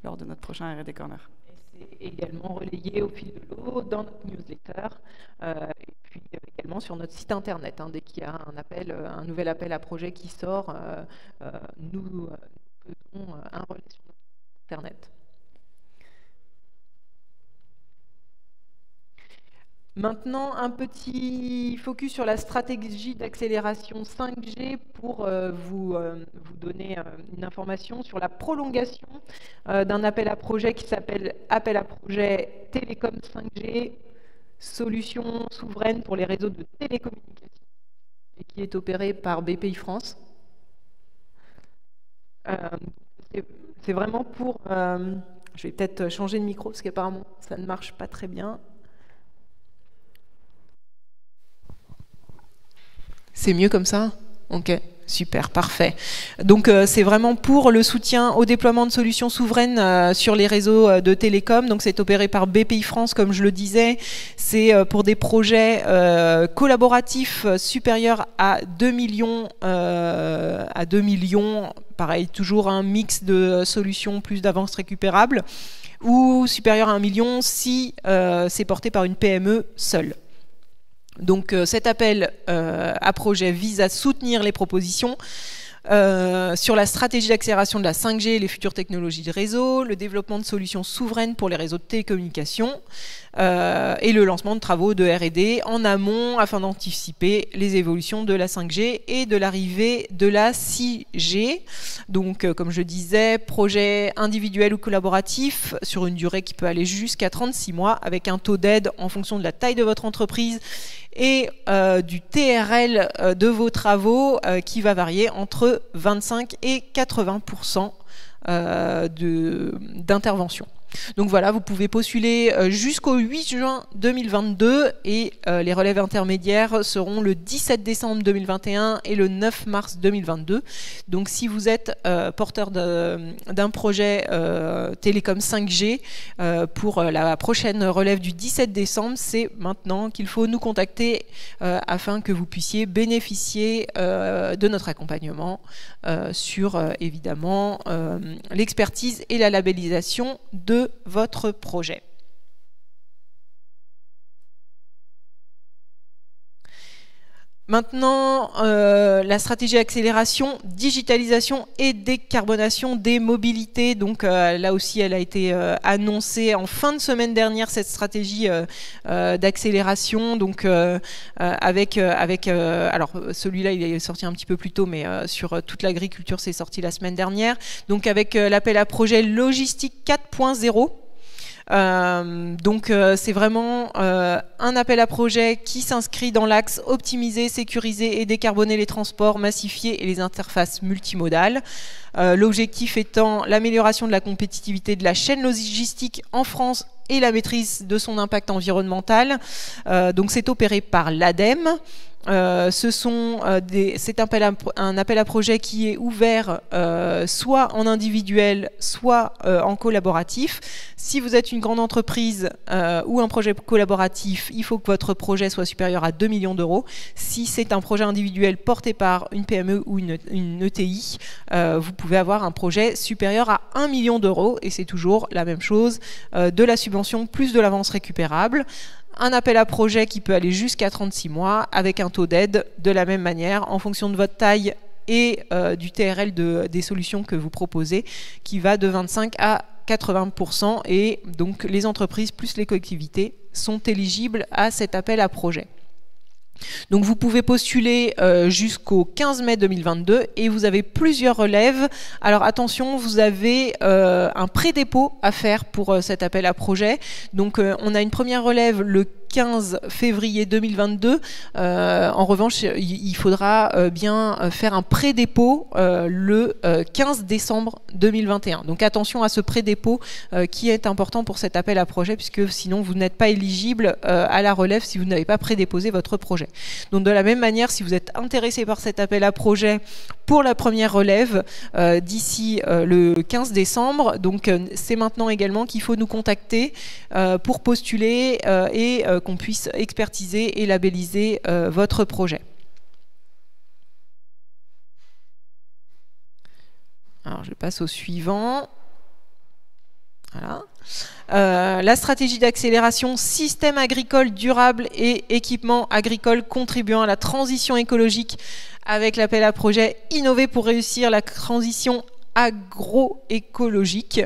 lors de notre prochain R&D Corner. Et c'est également relayé au fil de l'eau dans notre newsletter, et puis également également sur notre site internet. Dès qu'il y a un nouvel appel à projet qui sort, nous faisons un relais sur notre site internet. Maintenant, un petit focus sur la stratégie d'accélération 5G pour vous donner une information sur la prolongation d'un appel à projet qui s'appelle appel à projet Télécom 5G, solution souveraine pour les réseaux de télécommunications, et qui est opéré par BPI France. C'est vraiment pour... je vais peut-être changer de micro parce qu'apparemment ça ne marche pas très bien. C'est mieux comme ça? Ok, super, parfait. Donc c'est vraiment pour le soutien au déploiement de solutions souveraines sur les réseaux de télécom. Donc c'est opéré par BPI France, comme je le disais. C'est pour des projets collaboratifs supérieurs à 2 millions. Pareil, toujours un mix de solutions plus d'avances récupérables, ou supérieur à 1 million si c'est porté par une PME seule. Donc cet appel à projet vise à soutenir les propositions sur la stratégie d'accélération de la 5G et les futures technologies de réseau, le développement de solutions souveraines pour les réseaux de télécommunications et le lancement de travaux de R&D en amont afin d'anticiper les évolutions de la 5G et de l'arrivée de la 6G. Donc comme je disais, projet individuel ou collaboratif sur une durée qui peut aller jusqu'à 36 mois avec un taux d'aide en fonction de la taille de votre entreprise et du TRL de vos travaux qui va varier entre 25 et 80% d'intervention. Donc voilà, vous pouvez postuler jusqu'au 8 juin 2022 et les relèves intermédiaires seront le 17 décembre 2021 et le 9 mars 2022. Donc si vous êtes porteur d'un projet Télécom 5G pour la prochaine relève du 17 décembre, c'est maintenant qu'il faut nous contacter afin que vous puissiez bénéficier de notre accompagnement sur évidemment l'expertise et la labellisation de votre projet. Maintenant, la stratégie d'accélération, digitalisation et décarbonation des mobilités. Donc là aussi, elle a été annoncée en fin de semaine dernière, cette stratégie d'accélération. Donc alors celui-là, il est sorti un petit peu plus tôt, mais sur toute l'agriculture, c'est sorti la semaine dernière. Donc avec l'appel à projet logistique 4.0. Donc c'est vraiment un appel à projet qui s'inscrit dans l'axe optimiser, sécuriser et décarboner les transports, massifier et les interfaces multimodales. L'objectif étant l'amélioration de la compétitivité de la chaîne logistique en France et la maîtrise de son impact environnemental. Donc c'est opéré par l'ADEME. C'est un appel à projet qui est ouvert soit en individuel, soit en collaboratif. Si vous êtes une grande entreprise ou un projet collaboratif, il faut que votre projet soit supérieur à 2 millions d'euros. Si c'est un projet individuel porté par une PME ou une ETI, vous pouvez avoir un projet supérieur à 1 million d'euros et c'est toujours la même chose, de la subvention plus de l'avance récupérable. Un appel à projet qui peut aller jusqu'à 36 mois avec un taux d'aide de la même manière en fonction de votre taille et du TRL des solutions que vous proposez qui va de 25 à 80% et donc les entreprises plus les collectivités sont éligibles à cet appel à projet. Donc vous pouvez postuler jusqu'au 15 mai 2022 et vous avez plusieurs relèves. Alors attention, vous avez un pré-dépôt à faire pour cet appel à projet. Donc on a une première relève le 15 février 2022. En revanche, il faudra bien faire un pré-dépôt le 15 décembre 2021. Donc attention à ce pré-dépôt qui est important pour cet appel à projet puisque sinon vous n'êtes pas éligible à la relève si vous n'avez pas pré-déposé votre projet. Donc de la même manière, si vous êtes intéressé par cet appel à projet pour la première relève d'ici le 15 décembre, donc c'est maintenant également qu'il faut nous contacter pour postuler et qu'on puisse expertiser et labelliser votre projet. Alors je passe au suivant. Voilà. La stratégie d'accélération, système agricole durable et équipement agricole contribuant à la transition écologique avec l'appel à projet Innover pour réussir la transition agroécologique.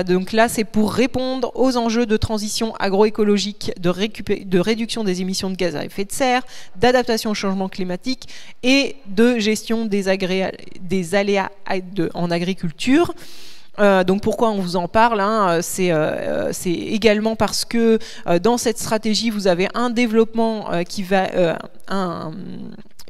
Donc là, c'est pour répondre aux enjeux de transition agroécologique, de réduction des émissions de gaz à effet de serre, d'adaptation au changement climatique et de gestion des aléas en agriculture. Donc pourquoi on vous en parle, hein, c'est également parce que dans cette stratégie, vous avez un développement qui va...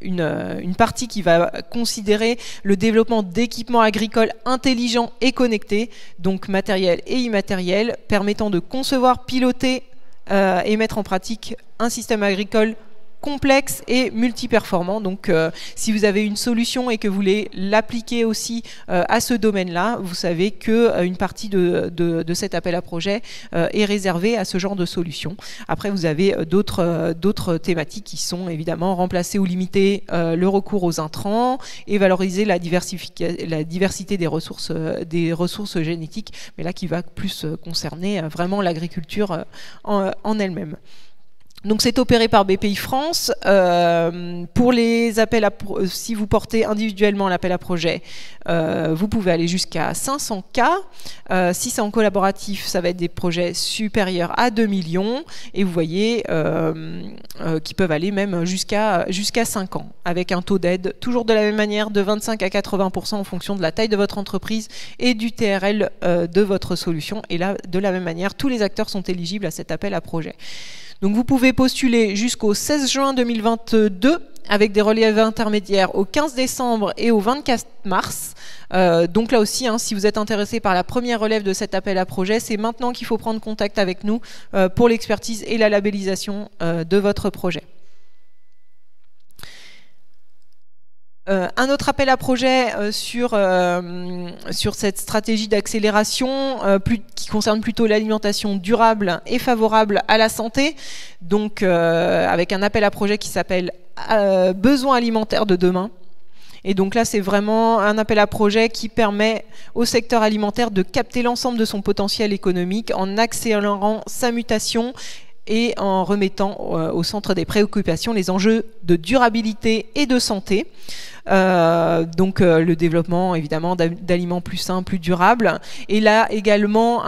Une partie qui va considérer le développement d'équipements agricoles intelligents et connectés, donc matériels et immatériels, permettant de concevoir, piloter et mettre en pratique un système agricole complexe et multiperformant. Donc si vous avez une solution et que vous voulez l'appliquer aussi à ce domaine-là, vous savez qu'une partie de cet appel à projet est réservée à ce genre de solution. Après, vous avez d'autres thématiques qui sont évidemment remplacer ou limiter le recours aux intrants et valoriser la diversité des ressources génétiques, mais là qui va plus concerner vraiment l'agriculture en elle-même. Donc c'est opéré par BPI France. Pour les appels si vous portez individuellement l'appel à projet, vous pouvez aller jusqu'à 500 cas. Si c'est en collaboratif, ça va être des projets supérieurs à 2 millions. Et vous voyez qui peuvent aller même jusqu'à 5 ans, avec un taux d'aide toujours de la même manière de 25 à 80% en fonction de la taille de votre entreprise et du TRL de votre solution. Et là, de la même manière, tous les acteurs sont éligibles à cet appel à projet. Donc vous pouvez postuler jusqu'au 16 juin 2022 avec des relèves intermédiaires au 15 décembre et au 24 mars. Donc là aussi, hein, si vous êtes intéressé par la première relève de cet appel à projet, c'est maintenant qu'il faut prendre contact avec nous pour l'expertise et la labellisation de votre projet. Un autre appel à projet sur cette stratégie d'accélération qui concerne plutôt l'alimentation durable et favorable à la santé, donc avec un appel à projet qui s'appelle Besoins alimentaires de demain. Et donc là, c'est vraiment un appel à projet qui permet au secteur alimentaire de capter l'ensemble de son potentiel économique en accélérant sa mutation et en remettant au centre des préoccupations les enjeux de durabilité et de santé. Donc le développement évidemment d'aliments plus sains, plus durables, et là également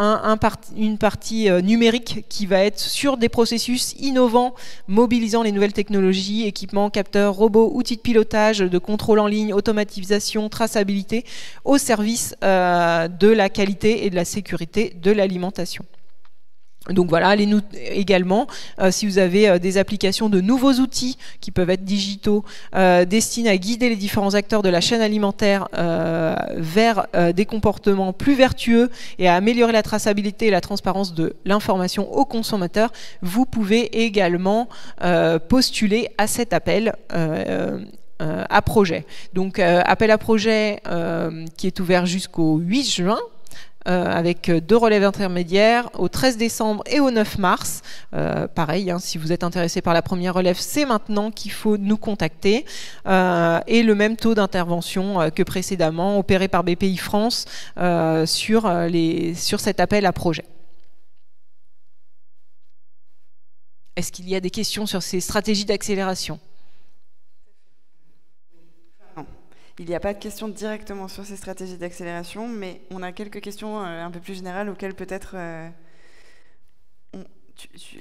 une partie numérique qui va être sur des processus innovants mobilisant les nouvelles technologies, équipements, capteurs, robots, outils de pilotage, de contrôle en ligne, automatisation, traçabilité au service de la qualité et de la sécurité de l'alimentation. Donc voilà, allez-nous également, si vous avez des applications de nouveaux outils qui peuvent être digitaux, destinés à guider les différents acteurs de la chaîne alimentaire vers des comportements plus vertueux et à améliorer la traçabilité et la transparence de l'information aux consommateurs, vous pouvez également postuler à cet appel à projet. Donc appel à projet qui est ouvert jusqu'au 8 juin. Avec 2 relèves intermédiaires au 13 décembre et au 9 mars. Pareil, hein, si vous êtes intéressé par la première relève, c'est maintenant qu'il faut nous contacter. Et le même taux d'intervention que précédemment, opéré par BPI France sur cet appel à projet. Est-ce qu'il y a des questions sur ces stratégies d'accélération ? Il n'y a pas de questions directement sur ces stratégies d'accélération, mais on a quelques questions un peu plus générales auxquelles peut-être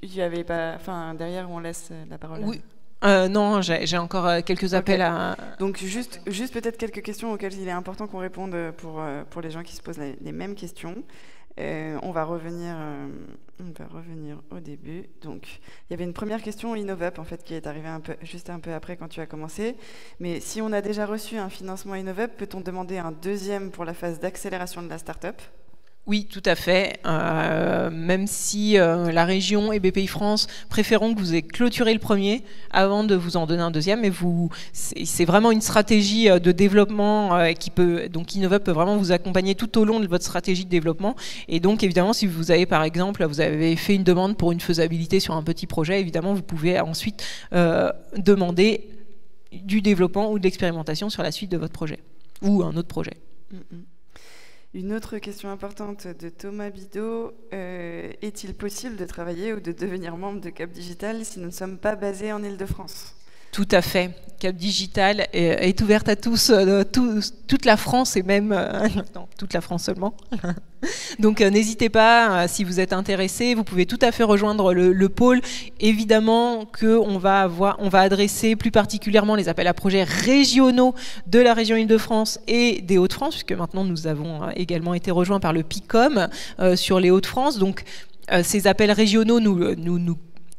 il y avait pas. Enfin, derrière, on laisse la parole. Oui. Non, j'ai encore quelques appels à... Donc juste peut-être quelques questions auxquelles il est important qu'on réponde pour les gens qui se posent les mêmes questions. On va revenir au début. Donc, il y avait une première question InnovUp en fait qui est arrivée juste un peu après quand tu as commencé. Mais si on a déjà reçu un financement InnovUp, peut-on demander un deuxième pour la phase d'accélération de la start-up ? Oui, tout à fait. Même si la région et BPI France préférons que vous ayez clôturé le premier avant de vous en donner un deuxième, mais c'est vraiment une stratégie de développement donc InnovUp peut vraiment vous accompagner tout au long de votre stratégie de développement. Et donc évidemment, si vous avez par exemple, vous avez fait une demande pour une faisabilité sur un petit projet, évidemment vous pouvez ensuite demander du développement ou de l'expérimentation sur la suite de votre projet ou un autre projet. Une autre question importante de Thomas Bidot, est-il possible de travailler ou de devenir membre de Cap Digital si nous ne sommes pas basés en Île-de-France ? Tout à fait. Cap Digital est ouverte à tous, toute la France et même... non, toute la France seulement. Donc n'hésitez pas, si vous êtes intéressé, vous pouvez tout à fait rejoindre le pôle. Évidemment qu'on va adresser plus particulièrement les appels à projets régionaux de la région Île-de-France et des Hauts-de-France, puisque maintenant nous avons également été rejoints par le PICOM sur les Hauts-de-France. Donc ces appels régionaux,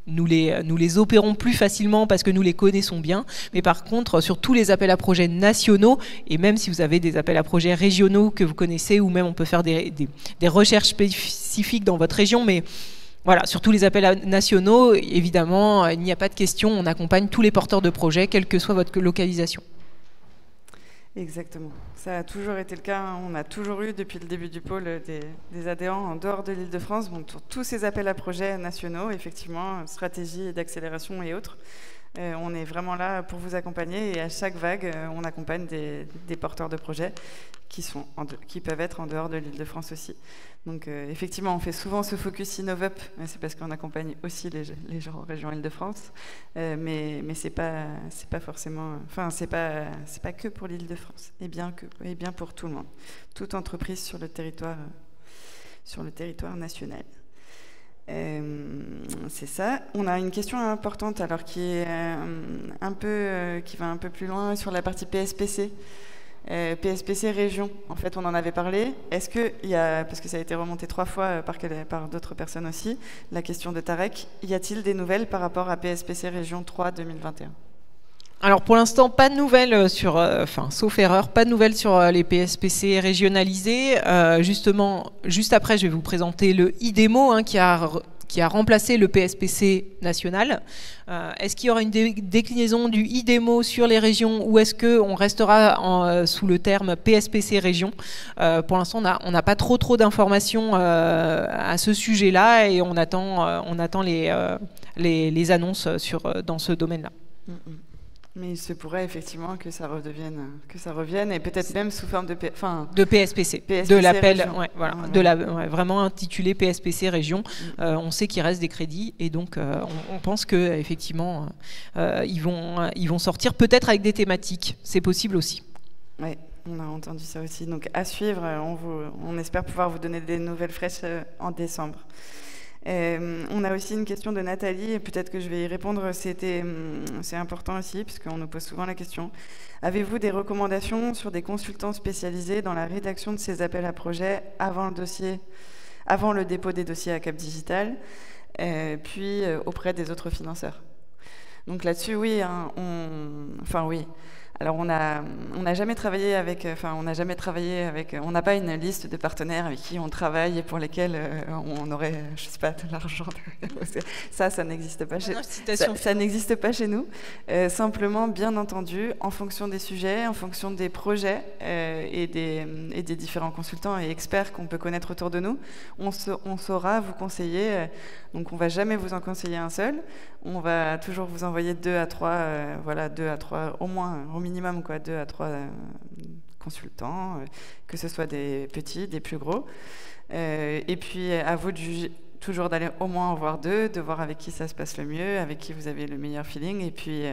nous les opérons plus facilement parce que nous les connaissons bien, mais par contre sur tous les appels à projets nationaux, et même si vous avez des appels à projets régionaux que vous connaissez, ou même on peut faire des recherches spécifiques dans votre région, mais voilà, sur tous les appels nationaux, évidemment, il n'y a pas de question, on accompagne tous les porteurs de projets, quelle que soit votre localisation. Exactement. Ça a toujours été le cas. On a toujours eu, depuis le début du pôle, des adhérents en dehors de l'Île-de-France. Bon, tous ces appels à projets nationaux, effectivement, stratégie d'accélération et autres. On est vraiment là pour vous accompagner et à chaque vague, on accompagne des porteurs de projets qui peuvent être en dehors de l'Île-de-France aussi. Donc effectivement, on fait souvent ce focus InnovUp, mais c'est parce qu'on accompagne aussi les gens en région Île-de-France, mais c'est pas forcément, enfin c'est pas que pour l'Île-de-France, et bien pour tout le monde, toute entreprise sur le territoire national. C'est ça. On a une question importante alors qui va un peu plus loin sur la partie PSPC. PSPC région, en fait on en avait parlé. Est-ce que parce que ça a été remonté 3 fois par d'autres personnes aussi, la question de Tarek, y a-t-il des nouvelles par rapport à PSPC région 3 2021 ? Alors pour l'instant, pas de nouvelles sauf erreur, pas de nouvelles sur les PSPC régionalisés. Justement, juste après, je vais vous présenter le IDEMO qui a remplacé le PSPC national. Est-ce qu'il y aura une déclinaison du IDEMO sur les régions ou est-ce qu'on restera sous le terme PSPC région ? Pour l'instant, on n'a pas trop d'informations à ce sujet-là et on attend les annonces dans ce domaine-là. Mais il se pourrait effectivement que ça revienne et peut-être même sous forme de PSPC, de l'appel, vraiment intitulé PSPC région. On sait qu'il reste des crédits et donc on pense que effectivement ils vont sortir peut-être avec des thématiques. C'est possible aussi. Oui, on a entendu ça aussi. Donc à suivre. On espère pouvoir vous donner des nouvelles fraîches en décembre. On a aussi une question de Nathalie, et peut-être que je vais y répondre, c'est important aussi, puisqu'on nous pose souvent la question. Avez-vous des recommandations sur des consultants spécialisés dans la rédaction de ces appels à projets avant le dépôt des dossiers à Cap Digital, puis auprès des autres financeurs ? Donc là-dessus, oui, oui. Alors on n'a jamais travaillé avec, on n'a pas une liste de partenaires avec qui on travaille et pour lesquels on aurait, je sais pas, de l'argent. Ça n'existe pas ça n'existe pas chez nous. Simplement, bien entendu, en fonction des sujets, en fonction des projets et des différents consultants et experts qu'on peut connaître autour de nous, on saura vous conseiller. Donc on va jamais vous en conseiller un seul. On va toujours vous envoyer 2 à 3, au moins, au minimum, 2 à 3 consultants, que ce soit des petits, des plus gros. Et puis, à vous de juger, toujours d'aller au moins en voir 2, de voir avec qui ça se passe le mieux, avec qui vous avez le meilleur feeling. Et puis,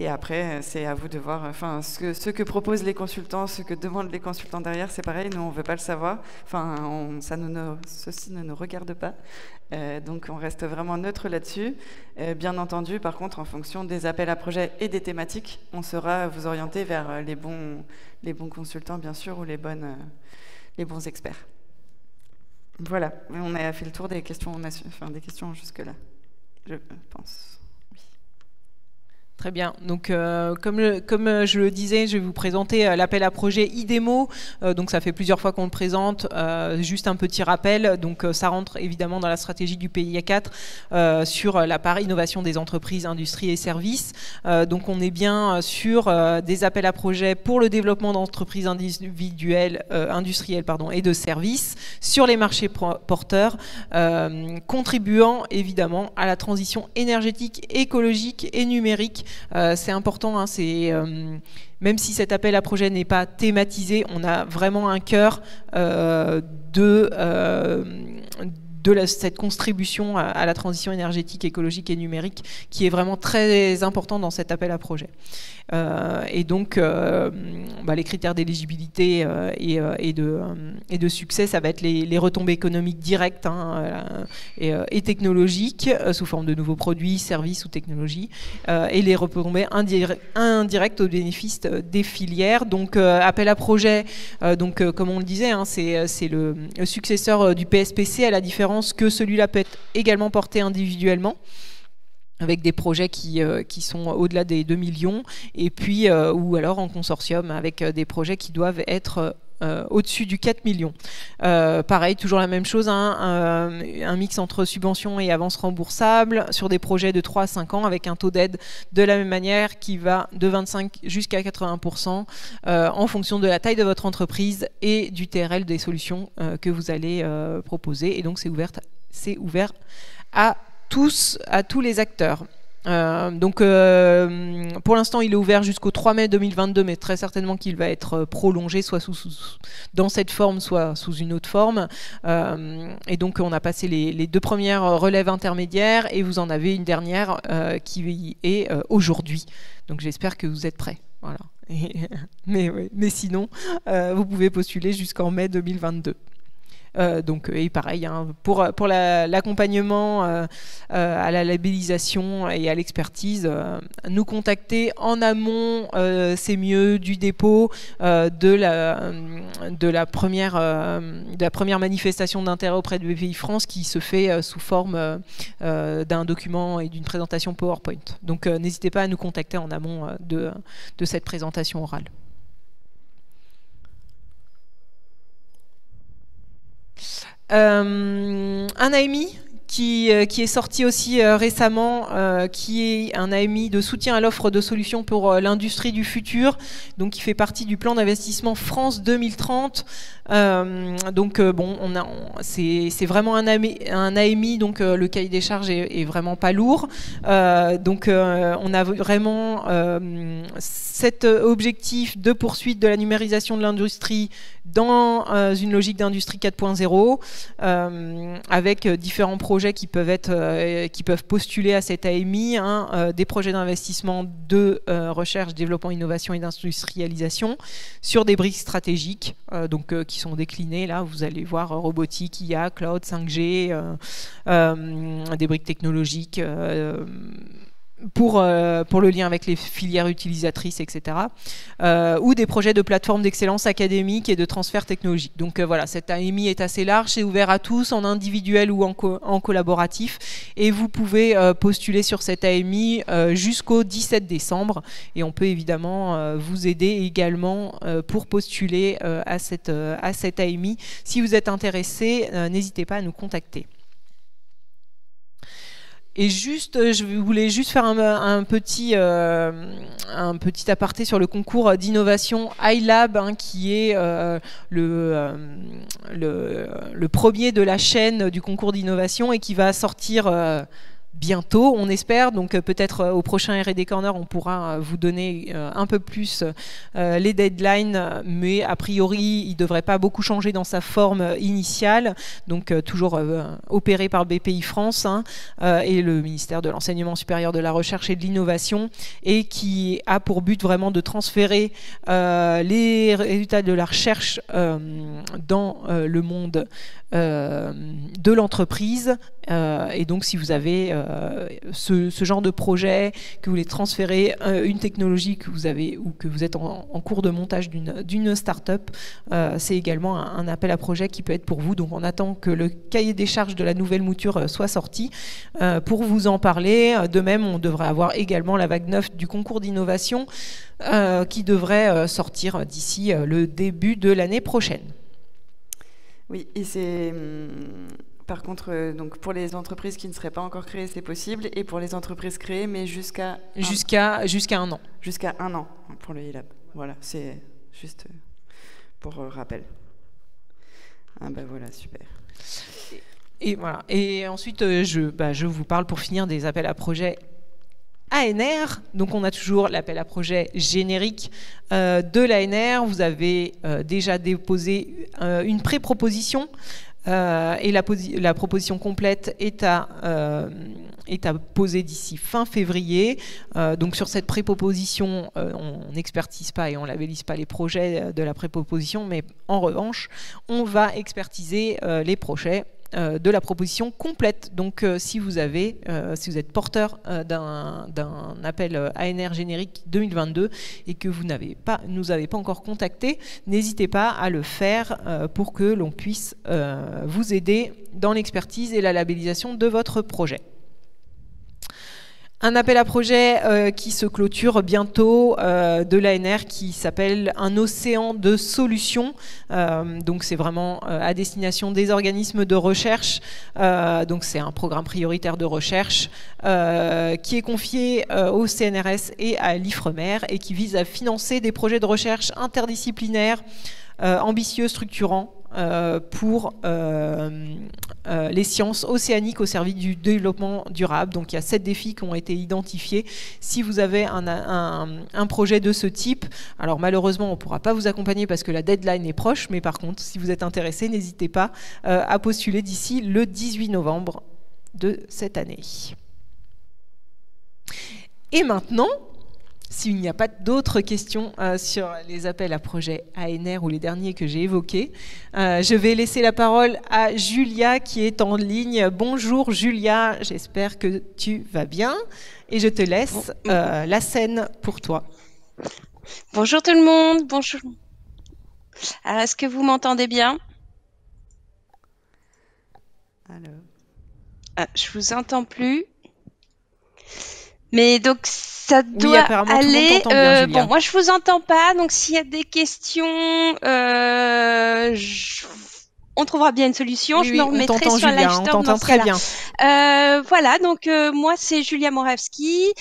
et après, c'est à vous de voir. Ce que proposent les consultants, ce que demandent les consultants derrière, c'est pareil. Nous, on ne veut pas le savoir. Ceci ne nous regarde pas. Donc, on reste vraiment neutre là-dessus. Bien entendu, par contre, en fonction des appels à projets et des thématiques, on saura vous orienter vers les bons consultants, bien sûr, ou les bons experts. Voilà, on a fait le tour des questions, des questions jusque-là, je pense. Très bien. Donc, comme je le disais, je vais vous présenter l'appel à projet IDEMO. Donc, ça fait plusieurs fois qu'on le présente. Juste un petit rappel. Donc, ça rentre évidemment dans la stratégie du PIA 4 sur la part innovation des entreprises, industries et services. Donc, on est bien sur des appels à projet pour le développement d'entreprises industrielles et de services sur les marchés porteurs, contribuant évidemment à la transition énergétique, écologique et numérique c'est important, hein, même si cet appel à projet n'est pas thématisé, on a vraiment un cœur cette contribution à la transition énergétique, écologique et numérique qui est vraiment très important dans cet appel à projet. Et donc, les critères d'éligibilité et de succès, ça va être les retombées économiques directes, hein, et technologiques, sous forme de nouveaux produits, services ou technologies, et les retombées indirectes au bénéfice des filières. Donc, appel à projet, comme on le disait, hein, c'est le successeur du PSPC, à la différence que celui-là peut être également porté individuellement, avec des projets qui sont au-delà des 2 millions, et puis, ou alors en consortium, avec des projets qui doivent être au-dessus du 4 millions. Pareil, toujours la même chose, hein, un mix entre subventions et avances remboursables sur des projets de 3 à 5 ans, avec un taux d'aide de la même manière qui va de 25 jusqu'à 80% en fonction de la taille de votre entreprise et du TRL des solutions que vous allez proposer. Et donc c'est ouvert à tous les acteurs. Pour l'instant, il est ouvert jusqu'au 3 mai 2022, mais très certainement qu'il va être prolongé, soit dans cette forme, soit sous une autre forme. Et donc, on a passé les 2 premières relèves intermédiaires, et vous en avez une dernière qui est aujourd'hui. Donc, j'espère que vous êtes prêts. Voilà. Mais sinon, vous pouvez postuler jusqu'en mai 2022. Et pareil, hein, pour l'accompagnement à la labellisation et à l'expertise, nous contacter en amont, c'est mieux, du dépôt de la première manifestation d'intérêt auprès de BPI France, qui se fait sous forme d'un document et d'une présentation PowerPoint. Donc n'hésitez pas à nous contacter en amont de cette présentation orale. Un AMI qui est sorti aussi récemment, qui est un AMI de soutien à l'offre de solutions pour l'industrie du futur, donc qui fait partie du plan d'investissement France 2030. C'est vraiment un AMI, donc le cahier des charges est vraiment pas lourd. On a vraiment cet objectif de poursuite de la numérisation de l'industrie dans une logique d'industrie 4.0, avec différents projets qui peuvent postuler à cet AMI, hein, des projets d'investissement de recherche, développement, innovation et d'industrialisation sur des briques stratégiques, qui sont déclinées. Là, vous allez voir robotique, IA, cloud, 5G, des briques technologiques, pour le lien avec les filières utilisatrices, etc. Ou des projets de plateforme d'excellence académique et de transfert technologique. Donc voilà, cet AMI est assez large, c'est ouvert à tous, en individuel ou en collaboratif, et vous pouvez postuler sur cet AMI jusqu'au 17 décembre, et on peut évidemment vous aider également pour postuler à cet AMI. Si vous êtes intéressé, n'hésitez pas à nous contacter. Et je voulais juste faire un petit aparté sur le concours d'innovation iLab, hein, qui est le premier de la chaîne du concours d'innovation, et qui va sortir bientôt, on espère. Donc peut-être au prochain R&D Corner, on pourra vous donner un peu plus les deadlines, mais a priori, il ne devrait pas beaucoup changer dans sa forme initiale. Donc toujours opéré par BPI France, hein, et le ministère de l'Enseignement supérieur, de la Recherche et de l'Innovation, et qui a pour but vraiment de transférer les résultats de la recherche dans le monde de l'entreprise. Et donc si vous avez ce genre de projet, que vous voulez transférer une technologie que vous avez, ou que vous êtes en cours de montage d'une start-up, c'est également un appel à projet qui peut être pour vous. Donc on attend que le cahier des charges de la nouvelle mouture soit sorti pour vous en parler. De même, on devrait avoir également la vague 9 du concours d'innovation qui devrait sortir d'ici le début de l'année prochaine. Oui, et c'est par contre donc pour les entreprises qui ne seraient pas encore créées, c'est possible, et pour les entreprises créées, mais jusqu'à un an. Jusqu'à un an pour le iLab. Voilà, c'est juste pour rappel. Ah bah voilà, super. Et voilà. Et ensuite, je vous parle pour finir des appels à projets ANR, donc on a toujours l'appel à projet générique de l'ANR. Vous avez déjà déposé une pré-proposition et la proposition complète est à poser d'ici fin février. Donc sur cette pré-proposition, on n'expertise pas et on ne labellise pas les projets de la pré-proposition, mais en revanche, on va expertiser les projets de la proposition complète. Donc si vous êtes porteur d'un appel ANR générique 2022 et que vous nous avez pas encore contacté, n'hésitez pas à le faire pour que l'on puisse vous aider dans l'expertise et la labellisation de votre projet. Un appel à projet qui se clôture bientôt de l'ANR qui s'appelle un océan de solutions. Donc c'est vraiment à destination des organismes de recherche. Donc c'est un programme prioritaire de recherche qui est confié au CNRS et à l'IFREMER et qui vise à financer des projets de recherche interdisciplinaires, ambitieux, structurants, pour les sciences océaniques au service du développement durable. Donc il y a 7 défis qui ont été identifiés. Si vous avez un projet de ce type, alors malheureusement on ne pourra pas vous accompagner parce que la deadline est proche, mais par contre si vous êtes intéressé, n'hésitez pas à postuler d'ici le 18 novembre de cette année. Et maintenant, s'il n'y a pas d'autres questions sur les appels à projets ANR ou les derniers que j'ai évoqués, je vais laisser la parole à Julia qui est en ligne. Bonjour Julia, j'espère que tu vas bien et je te laisse la scène pour toi. Bonjour tout le monde, bonjour. Alors, est-ce que vous m'entendez bien? Je vous entends plus. Mais donc ça doit aller. Bon, moi je vous entends pas, donc s'il y a des questions, on trouvera bien une solution. Oui, je me remettrai sur Julia, on t'entend très bien. Voilà, donc moi c'est Julia Morawski.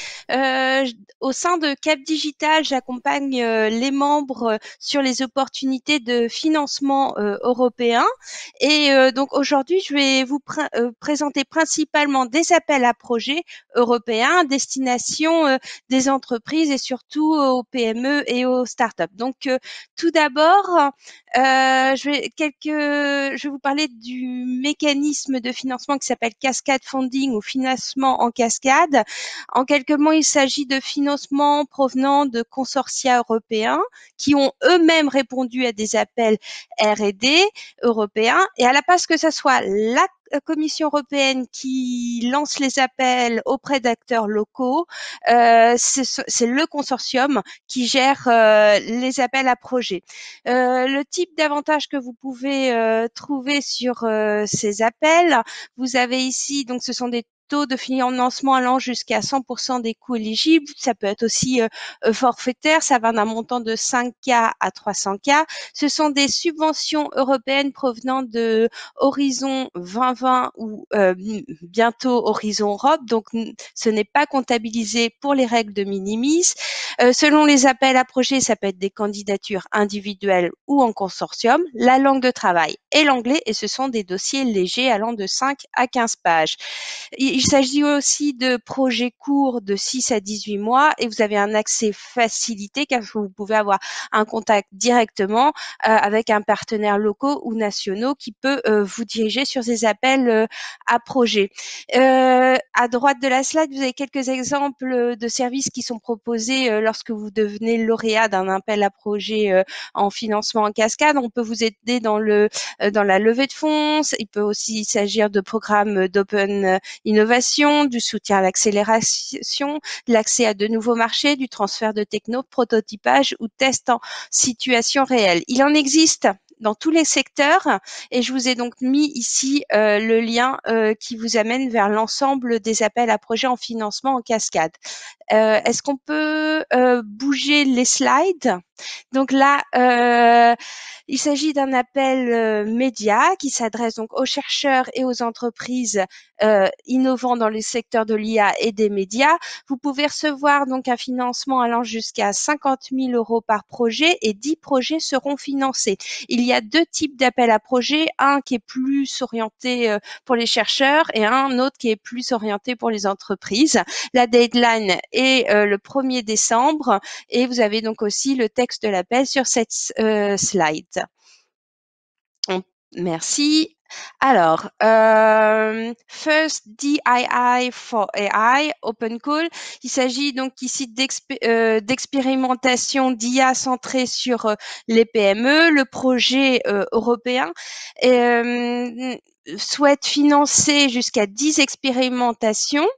Au sein de Cap Digital, j'accompagne les membres sur les opportunités de financement européen. Et donc aujourd'hui, je vais vous présenter principalement des appels à projets européens à destination des entreprises et surtout aux PME et aux startups. Donc tout d'abord, je vais vous parler du mécanisme de financement qui s'appelle Cascade Funding ou financement en cascade. En quelques mots, il s'agit de financements provenant de consortia européens qui ont eux-mêmes répondu à des appels R&D européens. Et à la place que ce soit la Commission européenne qui lance les appels auprès d'acteurs locaux, c'est le consortium qui gère les appels à projets. Le type d'avantage que vous pouvez trouver sur ces appels, vous avez ici, donc ce sont des taux de financement allant jusqu'à 100% des coûts éligibles. Ça peut être aussi forfaitaire, ça va d'un montant de 5K à 300K. Ce sont des subventions européennes provenant de Horizon 2020 ou bientôt Horizon Europe, donc ce n'est pas comptabilisé pour les règles de minimis. Selon les appels à projets, ça peut être des candidatures individuelles ou en consortium. La langue de travail est l'anglais et ce sont des dossiers légers allant de 5 à 15 pages. Il s'agit aussi de projets courts de 6 à 18 mois et vous avez un accès facilité car vous pouvez avoir un contact directement avec un partenaire local ou nationaux qui peut vous diriger sur ces appels à projets. À droite de la slide, vous avez quelques exemples de services qui sont proposés lorsque vous devenez lauréat d'un appel à projet en financement en cascade. On peut vous aider dans la levée de fonds. Il peut aussi s'agir de programmes d'open innovation, du soutien à l'accélération, de l'accès à de nouveaux marchés, du transfert de techno, prototypage ou test en situation réelle. Il en existe dans tous les secteurs et je vous ai donc mis ici le lien qui vous amène vers l'ensemble des appels à projets en financement en cascade. Est-ce qu'on peut bouger les slides ? Donc là, il s'agit d'un appel média qui s'adresse donc aux chercheurs et aux entreprises innovant dans le secteur de l'IA et des médias. Vous pouvez recevoir donc un financement allant jusqu'à 50 000 € par projet et 10 projets seront financés. Il y a deux types d'appels à projets, un qui est plus orienté pour les chercheurs et un autre qui est plus orienté pour les entreprises. La deadline est le 1er décembre et vous avez donc aussi le texte de l'appel sur cette slide. Merci. Alors, First DII for AI, Open Call. Il s'agit donc ici d'expérimentation d'IA centrée sur les PME. Le projet européen souhaite financer jusqu'à 10 expérimentations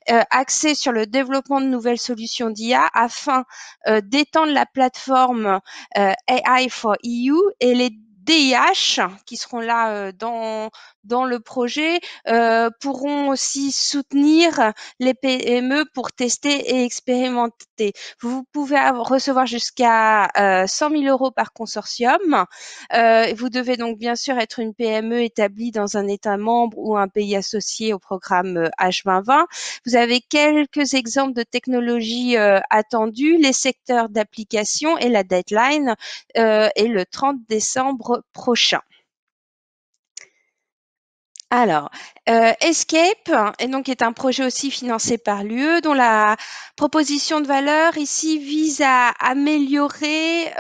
axées sur le développement de nouvelles solutions d'IA afin d'étendre la plateforme AI for EU et les DIH qui seront là dans le projet pourront aussi soutenir les PME pour tester et expérimenter. Vous pouvez recevoir jusqu'à 100 000 € par consortium. Vous devez donc bien sûr être une PME établie dans un État membre ou un pays associé au programme H2020. Vous avez quelques exemples de technologies attendues, les secteurs d'application et la deadline est le 30 décembre prochain. Alors, Escape est un projet aussi financé par l'UE dont la proposition de valeur ici vise à améliorer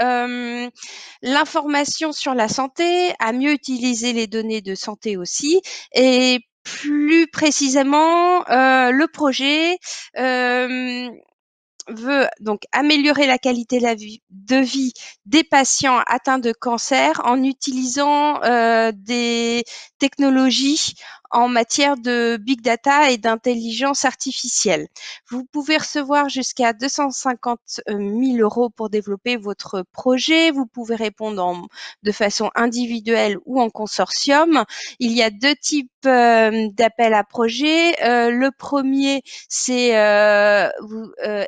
l'information sur la santé, à mieux utiliser les données de santé aussi et plus précisément le projet veut donc améliorer la qualité de vie des patients atteints de cancer en utilisant des technologies en matière de big data et d'intelligence artificielle. Vous pouvez recevoir jusqu'à 250 000 € pour développer votre projet. Vous pouvez répondre de façon individuelle ou en consortium. Il y a deux types d'appels à projets. Le premier, c'est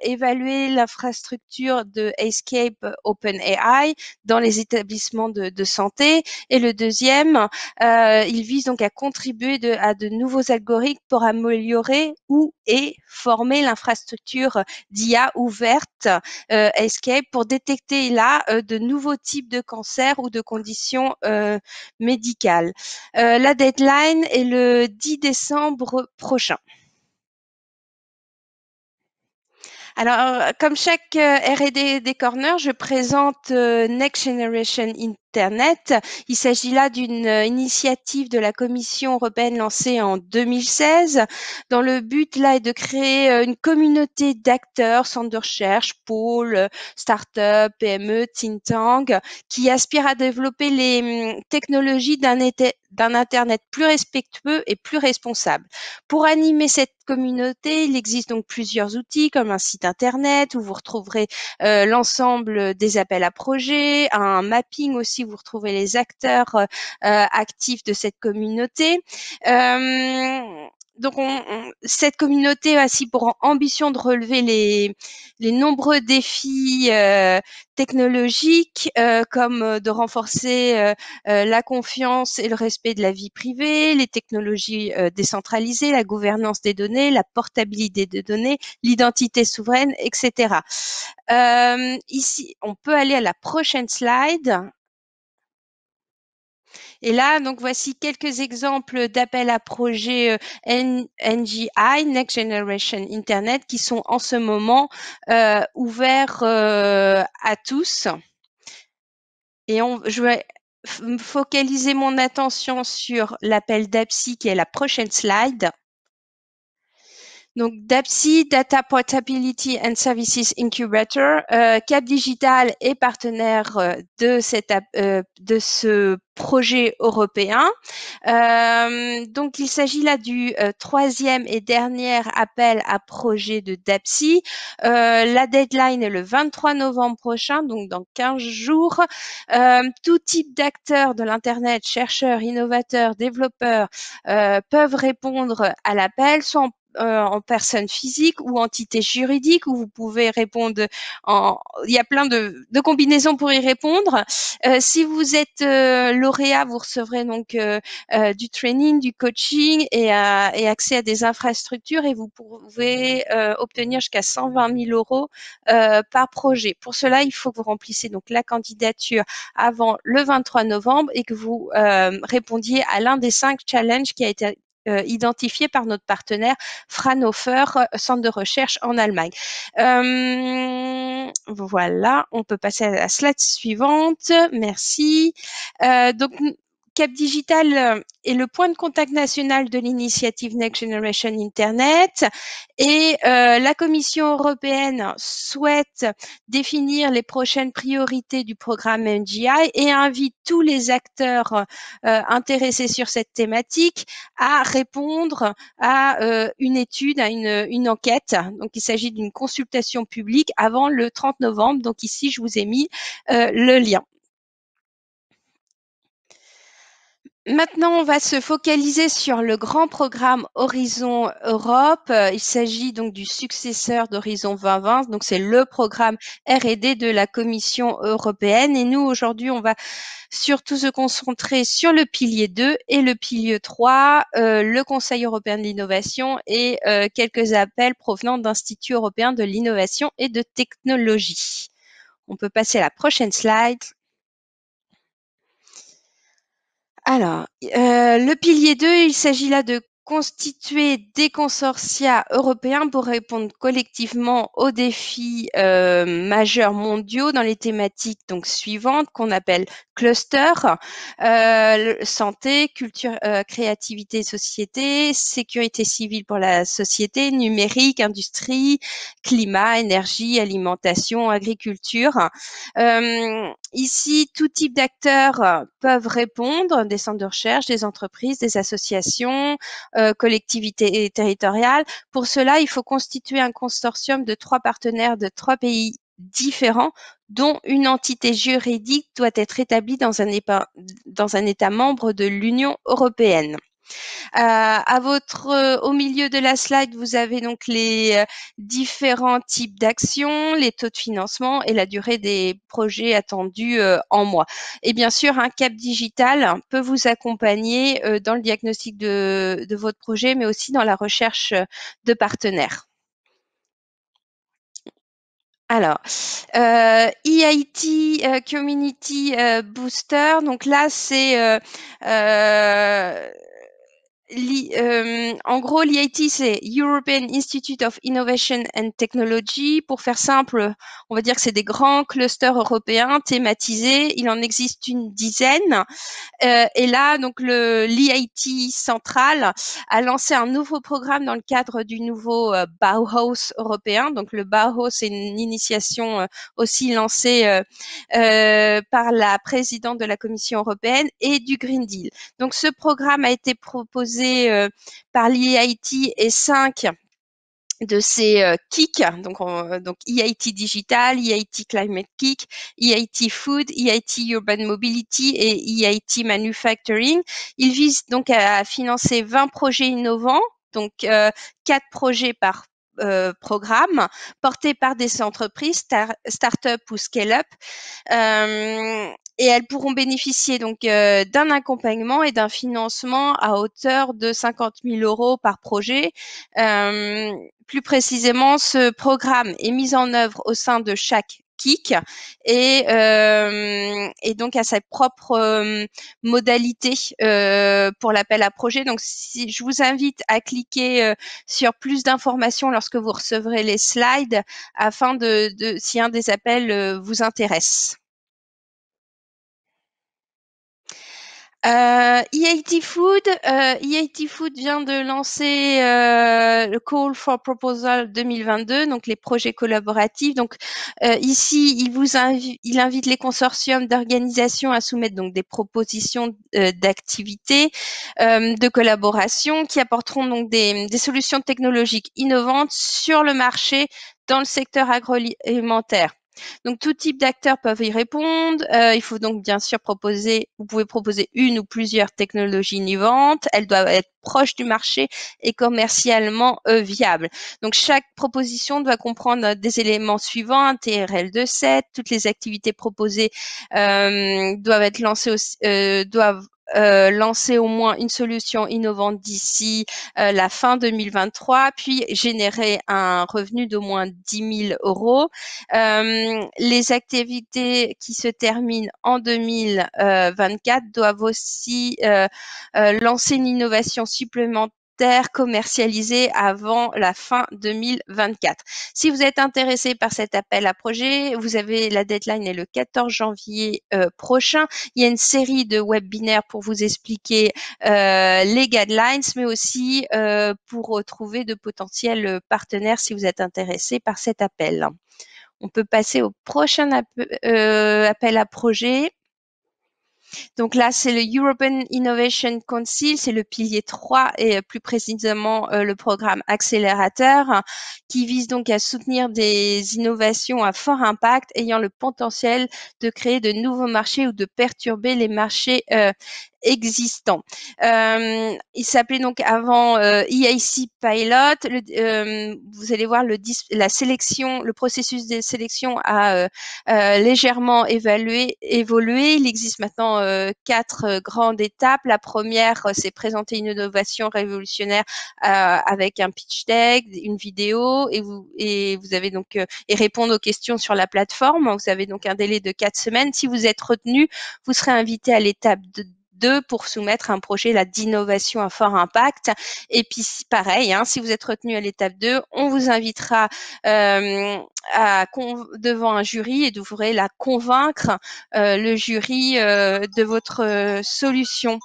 évaluer l'infrastructure de Escape OpenAI dans les établissements de santé. Et le deuxième, il vise donc à contribuer à de nouveaux algorithmes pour améliorer et former l'infrastructure d'IA ouverte Escape pour détecter là de nouveaux types de cancers ou de conditions médicales. La deadline est le 10 décembre prochain. Alors, comme chaque R&D des corners, je présente Next Generation Internet. Il s'agit là d'une initiative de la Commission européenne lancée en 2016, dont le but là est de créer une communauté d'acteurs, centres de recherche, pôles, start-up, PME, think tank, qui aspirent à développer les technologies d'un Internet plus respectueux et plus responsable. Pour animer cette communauté, il existe donc plusieurs outils comme un site internet où vous retrouverez l'ensemble des appels à projets, un mapping aussi où vous retrouvez les acteurs actifs de cette communauté. Donc, cette communauté a aussi pour ambition de relever les nombreux défis technologiques, comme de renforcer la confiance et le respect de la vie privée, les technologies décentralisées, la gouvernance des données, la portabilité des données, l'identité souveraine, etc. Ici, on peut aller à la prochaine slide. Et là, donc voici quelques exemples d'appels à projets NGI, Next Generation Internet, qui sont en ce moment ouverts à tous. Et je vais focaliser mon attention sur l'appel DAPSI, qui est la prochaine slide. Donc, DAPSI, Data Portability and Services Incubator, Cap Digital est partenaire de ce projet européen. Donc, il s'agit là du troisième et dernier appel à projet de DAPSI. La deadline est le 23 novembre prochain, donc dans 15 jours. Tout type d'acteurs de l'Internet, chercheurs, innovateurs, développeurs, peuvent répondre à l'appel, soit en personne physique ou entité juridique, où vous pouvez répondre il y a plein de combinaisons pour y répondre. Si vous êtes lauréat, vous recevrez donc du training, du coaching et accès à des infrastructures, et vous pouvez obtenir jusqu'à 120 000 euros par projet. Pour cela, il faut que vous remplissiez donc la candidature avant le 23 novembre et que vous répondiez à l'un des 5 challenges qui a été identifié par notre partenaire Fraunhofer, centre de recherche en Allemagne. Voilà, on peut passer à la slide suivante. Merci. Donc, Cap Digital est le point de contact national de l'initiative Next Generation Internet, et la Commission européenne souhaite définir les prochaines priorités du programme NGI et invite tous les acteurs intéressés sur cette thématique à répondre à une étude, à une enquête. Donc, il s'agit d'une consultation publique avant le 30 novembre. Donc, ici, je vous ai mis le lien. Maintenant, on va se focaliser sur le grand programme Horizon Europe. Il s'agit donc du successeur d'Horizon 2020. Donc, c'est le programme R&D de la Commission européenne. Et nous, aujourd'hui, on va surtout se concentrer sur le pilier 2 et le pilier 3, le Conseil européen de l'innovation et quelques appels provenant d'instituts européens de l'innovation et de technologie. On peut passer à la prochaine slide. Alors, le pilier 2, il s'agit là de constituer des consortia européens pour répondre collectivement aux défis majeurs mondiaux dans les thématiques donc suivantes qu'on appelle clusters, santé, culture, créativité, société, sécurité civile pour la société, numérique, industrie, climat, énergie, alimentation, agriculture. Ici, tout type d'acteurs peuvent répondre, des centres de recherche, des entreprises, des associations, collectivités territoriales. Pour cela, il faut constituer un consortium de 3 partenaires de 3 pays différents, dont une entité juridique doit être établie dans un État membre de l'Union européenne. Au milieu de la slide, vous avez donc les différents types d'actions, les taux de financement et la durée des projets attendus en mois. Et bien sûr, un Cap Digital peut vous accompagner dans le diagnostic de votre projet, mais aussi dans la recherche de partenaires. Alors, EIT Community Booster, donc là, c'est en gros, l'EIT, c'est European Institute of Innovation and Technology. Pour faire simple, on va dire que c'est des grands clusters européens thématisés. Il en existe une dizaine. Et là, donc l'EIT central a lancé un nouveau programme dans le cadre du nouveau Bauhaus européen. Donc le Bauhaus, c'est une initiation aussi lancée par la présidente de la Commission européenne et du Green Deal. Donc ce programme a été proposé par l'EIT et 5 de ces KIC, donc EIT Digital, EIT Climate KIC, EIT Food, EIT Urban Mobility et EIT Manufacturing. Il vise donc à financer 20 projets innovants, donc 4 projets par programme, portés par des entreprises, start-up ou scale-up. Et elles pourront bénéficier donc d'un accompagnement et d'un financement à hauteur de 50 000 euros par projet. Plus précisément, ce programme est mis en œuvre au sein de chaque KIC et donc à sa propre modalité pour l'appel à projet. Donc, si je vous invite à cliquer sur plus d'informations lorsque vous recevrez les slides afin si un des appels vous intéresse. EIT Food vient de lancer le Call for Proposal 2022, donc les projets collaboratifs. Donc ici, il invite les consortiums d'organisations à soumettre donc des propositions d'activités, de collaboration qui apporteront donc des solutions technologiques innovantes sur le marché dans le secteur agroalimentaire. Donc, tout type d'acteurs peuvent y répondre. Il faut donc bien sûr vous pouvez proposer une ou plusieurs technologies innovantes. Elles doivent être proches du marché et commercialement viables. Donc, chaque proposition doit comprendre des éléments suivants: un TRL de 7. Toutes les activités proposées doivent être lancées lancer au moins une solution innovante d'ici la fin 2023, puis générer un revenu d'au moins 10 000 euros. Les activités qui se terminent en 2024 doivent aussi lancer une innovation supplémentaire commercialisée avant la fin 2024. Si vous êtes intéressé par cet appel à projet, vous avez la deadline est le 14 janvier prochain. Il y a une série de webinaires pour vous expliquer les guidelines, mais aussi pour trouver de potentiels partenaires si vous êtes intéressé par cet appel. On peut passer au prochain appel à projet. Donc là, c'est le European Innovation Council, c'est le pilier 3 et plus précisément le programme accélérateur qui vise donc à soutenir des innovations à fort impact ayant le potentiel de créer de nouveaux marchés ou de perturber les marchés existants. Il s'appelait donc avant EIC Pilot. Vous allez voir la sélection, le processus de sélection a légèrement évolué. Il existe maintenant 4 grandes étapes. La première, c'est présenter une innovation révolutionnaire avec un pitch deck, une vidéo, et vous avez donc et répondre aux questions sur la plateforme. Vous avez donc un délai de 4 semaines. Si vous êtes retenu, vous serez invité à l'étape 2 pour soumettre un projet d'innovation à fort impact. Et puis pareil, si vous êtes retenu à l'étape 2, on vous invitera devant un jury et vous devrez convaincre le jury de votre solution.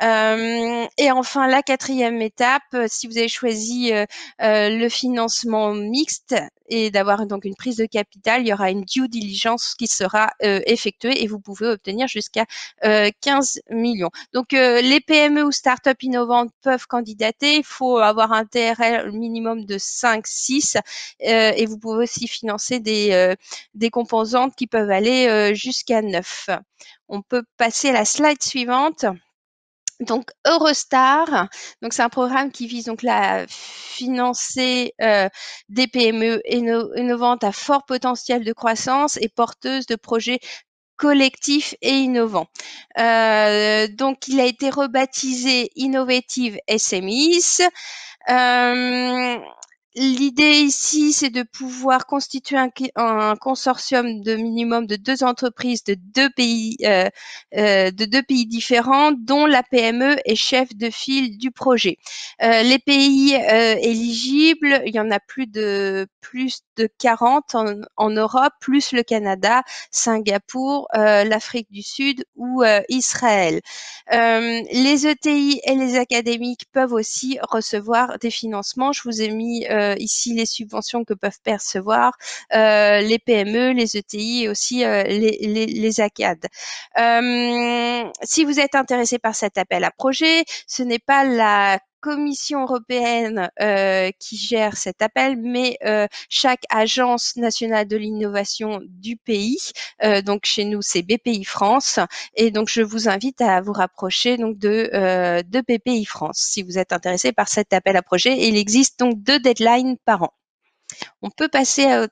Et enfin, la 4e étape, si vous avez choisi le financement mixte et d'avoir donc une prise de capital, il y aura une due diligence qui sera effectuée et vous pouvez obtenir jusqu'à 15 millions. Donc, les PME ou startups innovantes peuvent candidater. Il faut avoir un TRL minimum de 5-6 et vous pouvez aussi financer des composantes qui peuvent aller jusqu'à 9. On peut passer à la slide suivante. Donc Eurostar, donc c'est un programme qui vise donc à financer des PME innovantes à fort potentiel de croissance et porteuses de projets collectifs et innovants. Donc il a été rebaptisé Innovative SMEs. L'idée ici, c'est de pouvoir constituer un consortium de minimum de 2 entreprises de 2 pays différents, dont la PME est chef de file du projet. Les pays éligibles, il y en a plus de 40 en Europe, plus le Canada, Singapour, l'Afrique du Sud ou Israël. Les ETI et les académiques peuvent aussi recevoir des financements. Je vous ai mis ici les subventions que peuvent percevoir les PME, les ETI et aussi les ACAD. Si vous êtes intéressé par cet appel à projet, ce n'est pas la Commission européenne qui gère cet appel, mais chaque agence nationale de l'innovation du pays. Donc chez nous, c'est BPI France, et donc je vous invite à vous rapprocher donc de BPI France si vous êtes intéressé par cet appel à projet. Et il existe donc 2 deadlines par an. On peut passer à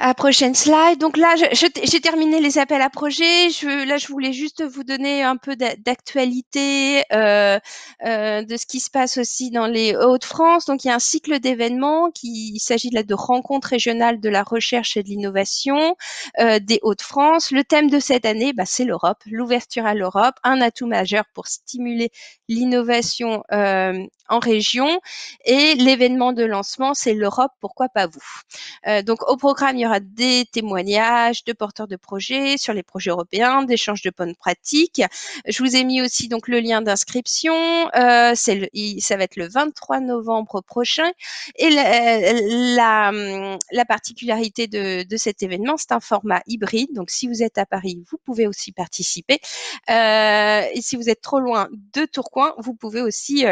la prochaine slide. Donc là, j'ai terminé les appels à projets. Je voulais juste vous donner un peu d'actualité de ce qui se passe aussi dans les Hauts-de-France. Donc, il y a un cycle d'événements il s'agit de rencontres régionales de la recherche et de l'innovation des Hauts-de-France. Le thème de cette année, c'est l'Europe, l'ouverture à l'Europe, un atout majeur pour stimuler l'innovation en région. Et l'événement de lancement, c'est l'Europe, pourquoi pas vous. Donc, au programme, il y aura des témoignages de porteurs de projets sur les projets européens, d'échanges de bonnes pratiques. Je vous ai mis aussi donc le lien d'inscription. Ça va être le 23 novembre prochain. Et la particularité de cet événement, c'est un format hybride. Donc, si vous êtes à Paris, vous pouvez aussi participer. Et si vous êtes trop loin de Tourcoing, vous pouvez aussi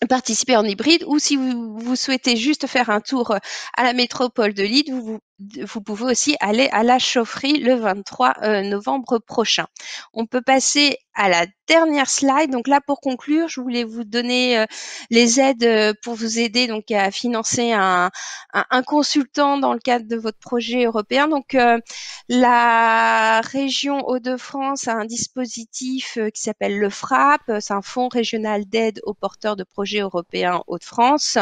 participer en hybride, ou si vous souhaitez juste faire un tour à la métropole de Lille, vous pouvez aussi aller à la chaufferie le 23 novembre prochain. On peut passer à la dernière slide. Donc là, pour conclure, je voulais vous donner les aides pour vous aider donc à financer un consultant dans le cadre de votre projet européen. Donc la région Hauts-de-France a un dispositif qui s'appelle le FRAP. C'est un fonds régional d'aide aux porteurs de projets européens Hauts-de-France.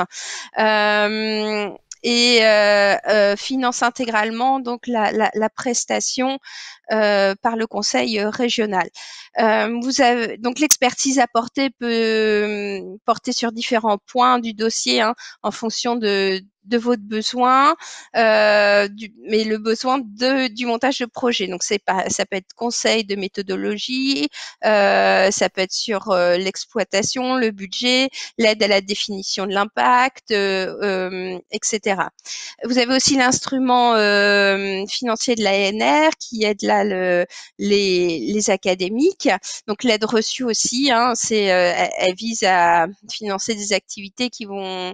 Finance intégralement donc la prestation par le conseil régional. Donc l'expertise apportée peut porter sur différents points du dossier en fonction de votre besoin, mais le besoin du montage de projet. Donc ça peut être conseil de méthodologie, ça peut être sur l'exploitation, le budget, l'aide à la définition de l'impact, etc. Vous avez aussi l'instrument financier de l'ANR qui aide là les académiques. Donc l'aide reçue aussi, elle vise à financer des activités qui vont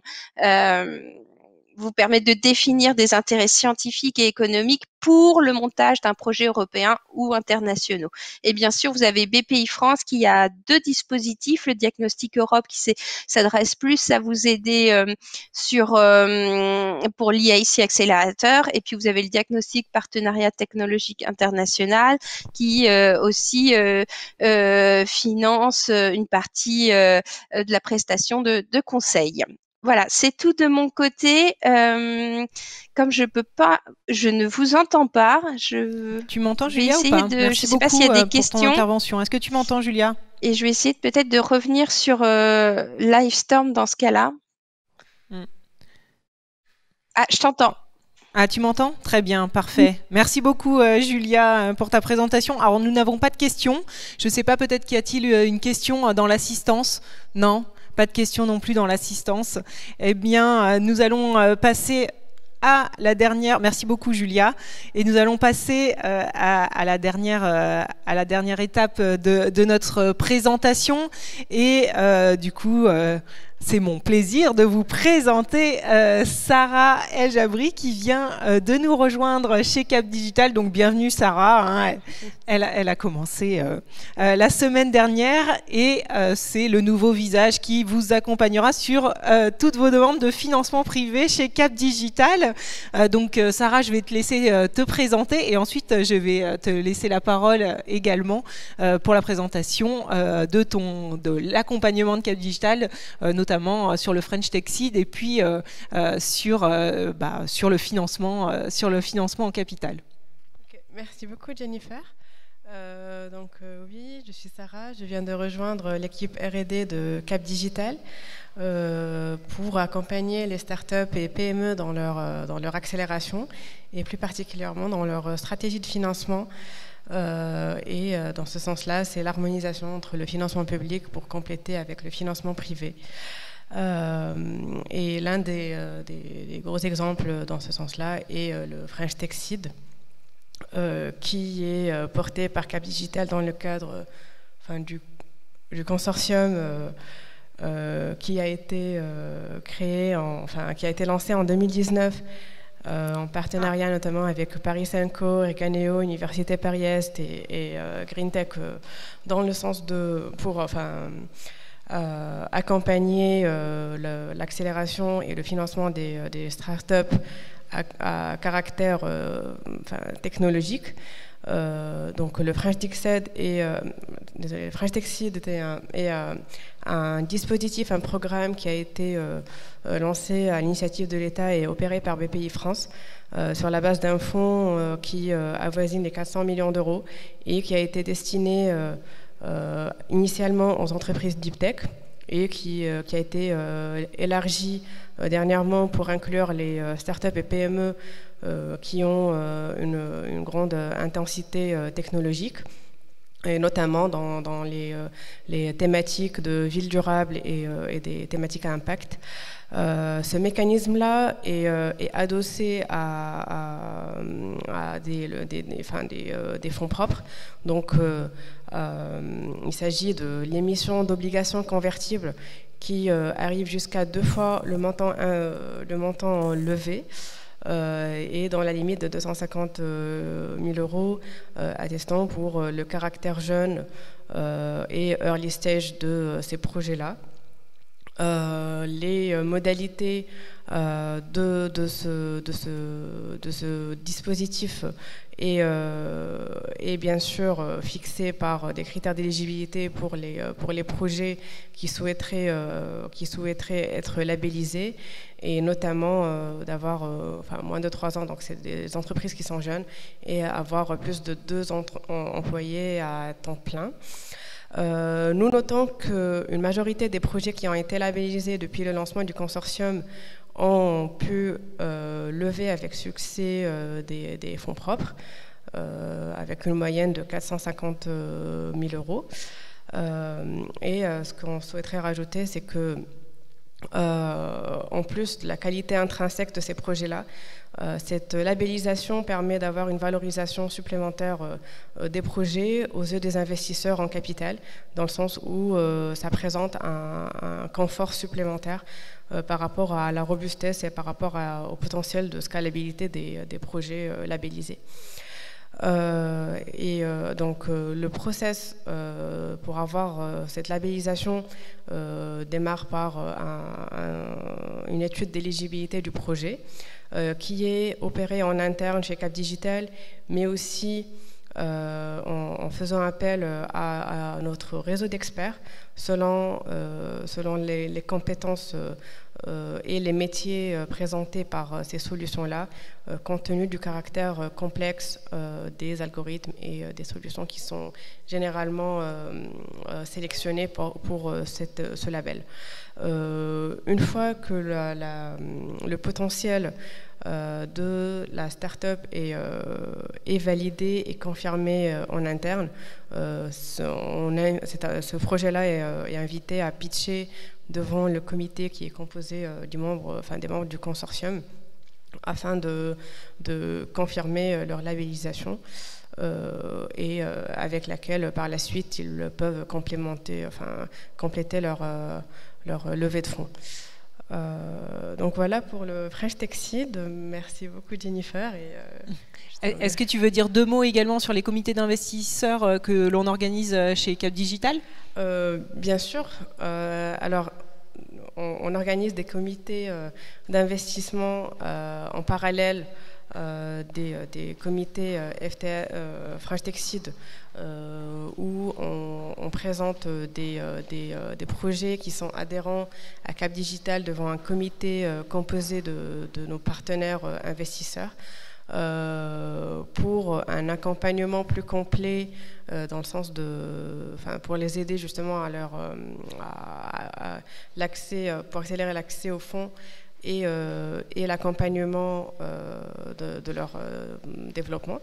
vous permettre de définir des intérêts scientifiques et économiques pour le montage d'un projet européen ou international. Et bien sûr, vous avez BPI France qui a 2 dispositifs, le Diagnostic Europe qui s'adresse plus à vous aider pour l'IAIC Accelerator, et puis vous avez le Diagnostic Partenariat Technologique International qui aussi finance une partie de la prestation de conseil. Voilà, c'est tout de mon côté. Comme je ne vous entends pas. Tu m'entends, Julia, ou pas? Merci beaucoup pour ton intervention. Est-ce que tu m'entends, Julia? Et je vais essayer peut-être de revenir sur Livestorm dans ce cas-là. Ah, je t'entends. Ah, tu m'entends? Très bien, parfait. Merci beaucoup, Julia, pour ta présentation. Alors, nous n'avons pas de questions. Je ne sais pas, peut-être qu'y a-t-il une question dans l'assistance? Non, pas de question non plus dans l'assistance. Eh bien, nous allons passer à la dernière. Merci beaucoup, Julia. Et nous allons passer à la dernière étape de notre présentation. Et du coup, c'est mon plaisir de vous présenter Sarah El Jabri qui vient de nous rejoindre chez Cap Digital. Donc bienvenue Sarah. Elle a commencé la semaine dernière et c'est le nouveau visage qui vous accompagnera sur toutes vos demandes de financement privé chez Cap Digital. Donc Sarah, je vais te laisser te présenter et ensuite je vais te laisser la parole également pour la présentation de l'accompagnement de Cap Digital, notamment sur le French Tech Seed et puis sur le financement en capital. Okay, merci beaucoup Jennifer. Oui, je suis Sarah, je viens de rejoindre l'équipe R&D de Cap Digital pour accompagner les startups et PME dans leur accélération et plus particulièrement dans leur stratégie de financement. Dans ce sens-là, c'est l'harmonisation entre le financement public pour compléter avec le financement privé. Et l'un des gros exemples dans ce sens-là est le French Tech Seed, qui est porté par Cap Digital dans le cadre du consortium qui a été qui a été lancé en 2019 en partenariat notamment avec Paris Cinco, Recaneo, Université Paris-Est et Green Tech dans le sens pour accompagner l'accélération et le financement des startups à caractère technologique. Donc le French Tech Seed était un dispositif, un programme qui a été lancé à l'initiative de l'État et opéré par BPI France sur la base d'un fonds qui avoisine les 400 millions d'euros et qui a été destiné initialement aux entreprises deep tech et qui a été élargi dernièrement pour inclure les startups et PME qui ont une grande intensité technologique, et notamment dans les thématiques de ville durable et des thématiques à impact. Ce mécanisme-là est adossé à des fonds propres. Donc, il s'agit de l'émission d'obligations convertibles qui arrive jusqu'à 2 fois le montant levé. Et dans la limite de 250 000 € attestant pour le caractère jeune et early stage de ces projets-là. Les modalités de ce dispositif est bien sûr fixé par des critères d'éligibilité pour les projets qui souhaiteraient être labellisés, et notamment d'avoir moins de 3 ans, donc c'est des entreprises qui sont jeunes, et avoir plus de 2 employés à temps plein. Nous notons qu'une majorité des projets qui ont été labellisés depuis le lancement du consortium ont pu lever avec succès des fonds propres, avec une moyenne de 450 000 €. Et ce qu'on souhaiterait rajouter, c'est que en plus de la qualité intrinsèque de ces projets-là, cette labellisation permet d'avoir une valorisation supplémentaire des projets aux yeux des investisseurs en capital, dans le sens où ça présente un confort supplémentaire par rapport à la robustesse et par rapport au potentiel de scalabilité des projets labellisés. Donc le process pour avoir cette labellisation démarre par une étude d'éligibilité du projet qui est opérée en interne chez Cap Digital, mais aussi en faisant appel à notre réseau d'experts selon les compétences et les métiers présentés par ces solutions-là, compte tenu du caractère complexe des algorithmes et des solutions qui sont généralement sélectionnées pour ce label. Une fois que le potentiel de la start-up est validé et confirmé en interne, ce projet-là est invité à pitcher devant le comité qui est composé des membres du consortium, afin de confirmer leur labellisation et avec laquelle par la suite ils peuvent compléter leur levée de fonds. Donc voilà pour le French Tech Seed. Merci beaucoup Jennifer. Est-ce que tu veux dire 2 mots également sur les comités d'investisseurs que l'on organise chez Cap Digital ? Bien sûr. Alors, on organise des comités d'investissement en parallèle des comités French Tech Seed, où on présente des projets qui sont adhérents à Cap Digital devant un comité composé de nos partenaires investisseurs, pour un accompagnement plus complet, dans le sens pour les aider justement à l'accès, pour accélérer l'accès aux fonds et l'accompagnement de leur développement.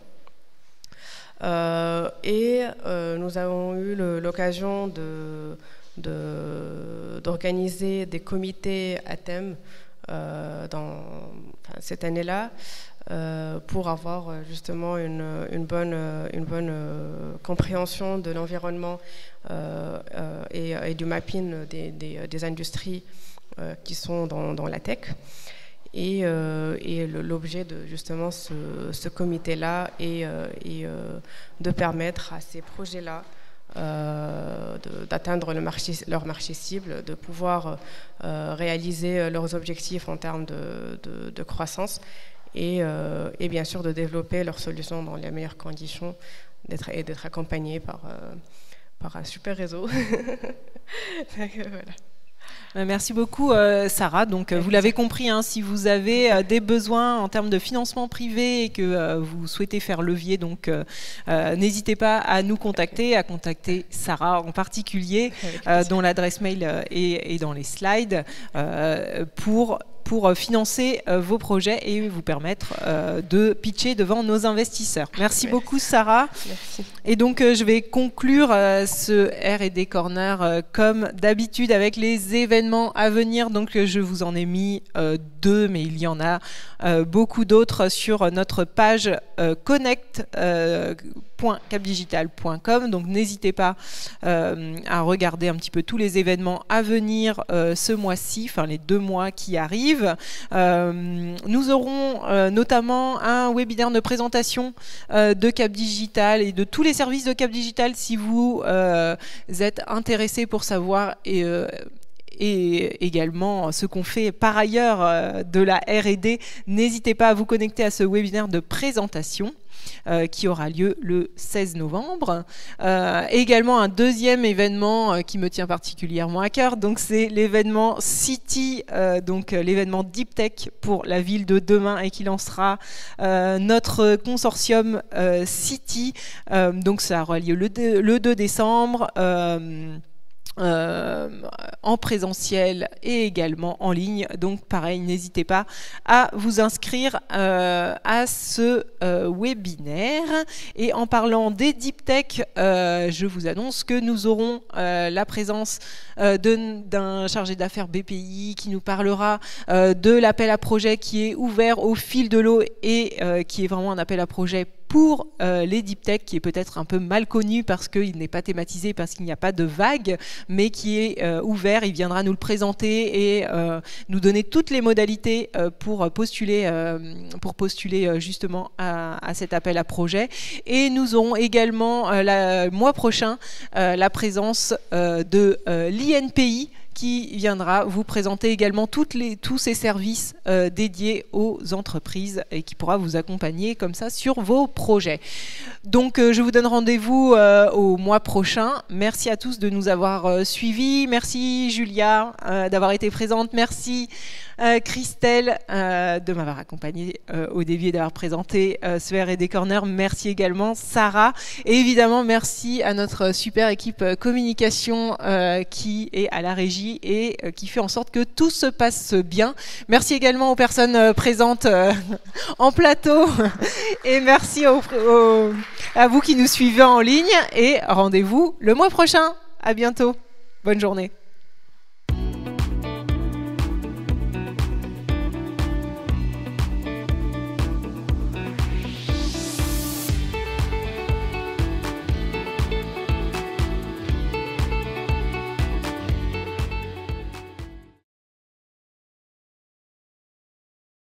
Nous avons eu l'occasion d'organiser des comités à thème cette année-là, pour avoir justement une bonne compréhension de l'environnement et du mapping des industries qui sont dans la tech. Et l'objet de justement ce comité-là est de permettre à ces projets-là d'atteindre leur marché cible, de pouvoir réaliser leurs objectifs en termes de croissance, et bien sûr de développer leurs solutions dans les meilleures conditions, d'être accompagnés par un super réseau. Voilà. Merci beaucoup Sarah. Donc vous l'avez compris, hein, si vous avez des besoins en termes de financement privé et que vous souhaitez faire levier, donc n'hésitez pas à nous contacter, à contacter Sarah en particulier, dont l'adresse mail est dans les slides, pour pour financer vos projets et vous permettre de pitcher devant nos investisseurs. Merci beaucoup Sarah. Merci. Et donc je vais conclure ce R&D Corner comme d'habitude avec les événements à venir. Donc je vous en ai mis 2, mais il y en a beaucoup d'autres sur notre page connect.capdigital.com. Donc n'hésitez pas à regarder un petit peu tous les événements à venir ce mois-ci, enfin les 2 mois qui arrivent. Nous aurons notamment un webinaire de présentation de Cap Digital et de tous les services de Cap Digital si vous êtes intéressés pour savoir et également ce qu'on fait par ailleurs de la R&D. N'hésitez pas à vous connecter à ce webinaire de présentation qui aura lieu le 16 novembre. Également un deuxième événement qui me tient particulièrement à cœur, donc c'est l'événement City, donc l'événement Deep Tech pour la ville de demain et qui lancera notre consortium City. Donc ça aura lieu le 2 décembre. En présentiel et également en ligne. Donc pareil, n'hésitez pas à vous inscrire à ce webinaire. Et en parlant des Deep Tech, je vous annonce que nous aurons la présence d'un chargé d'affaires BPI qui nous parlera de l'appel à projet qui est ouvert au fil de l'eau et qui est vraiment un appel à projet pour les Deep Tech, qui est peut-être un peu mal connu parce qu'il n'est pas thématisé, parce qu'il n'y a pas de vague, mais qui est ouvert. Il viendra nous le présenter et nous donner toutes les modalités pour postuler justement à cet appel à projet. Et nous aurons également le mois prochain la présence de l'INPI, qui viendra vous présenter également tous ces services dédiés aux entreprises et qui pourra vous accompagner comme ça sur vos projets. Donc je vous donne rendez-vous au mois prochain. Merci à tous de nous avoir suivis. Merci Julia d'avoir été présente. Merci Christelle de m'avoir accompagnée au début et d'avoir présenté ce R&D Corner. Merci également Sarah. Et évidemment, merci à notre super équipe communication qui est à la régie et qui fait en sorte que tout se passe bien. Merci également aux personnes présentes en plateau et merci à vous qui nous suivez en ligne et rendez-vous le mois prochain. À bientôt. Bonne journée.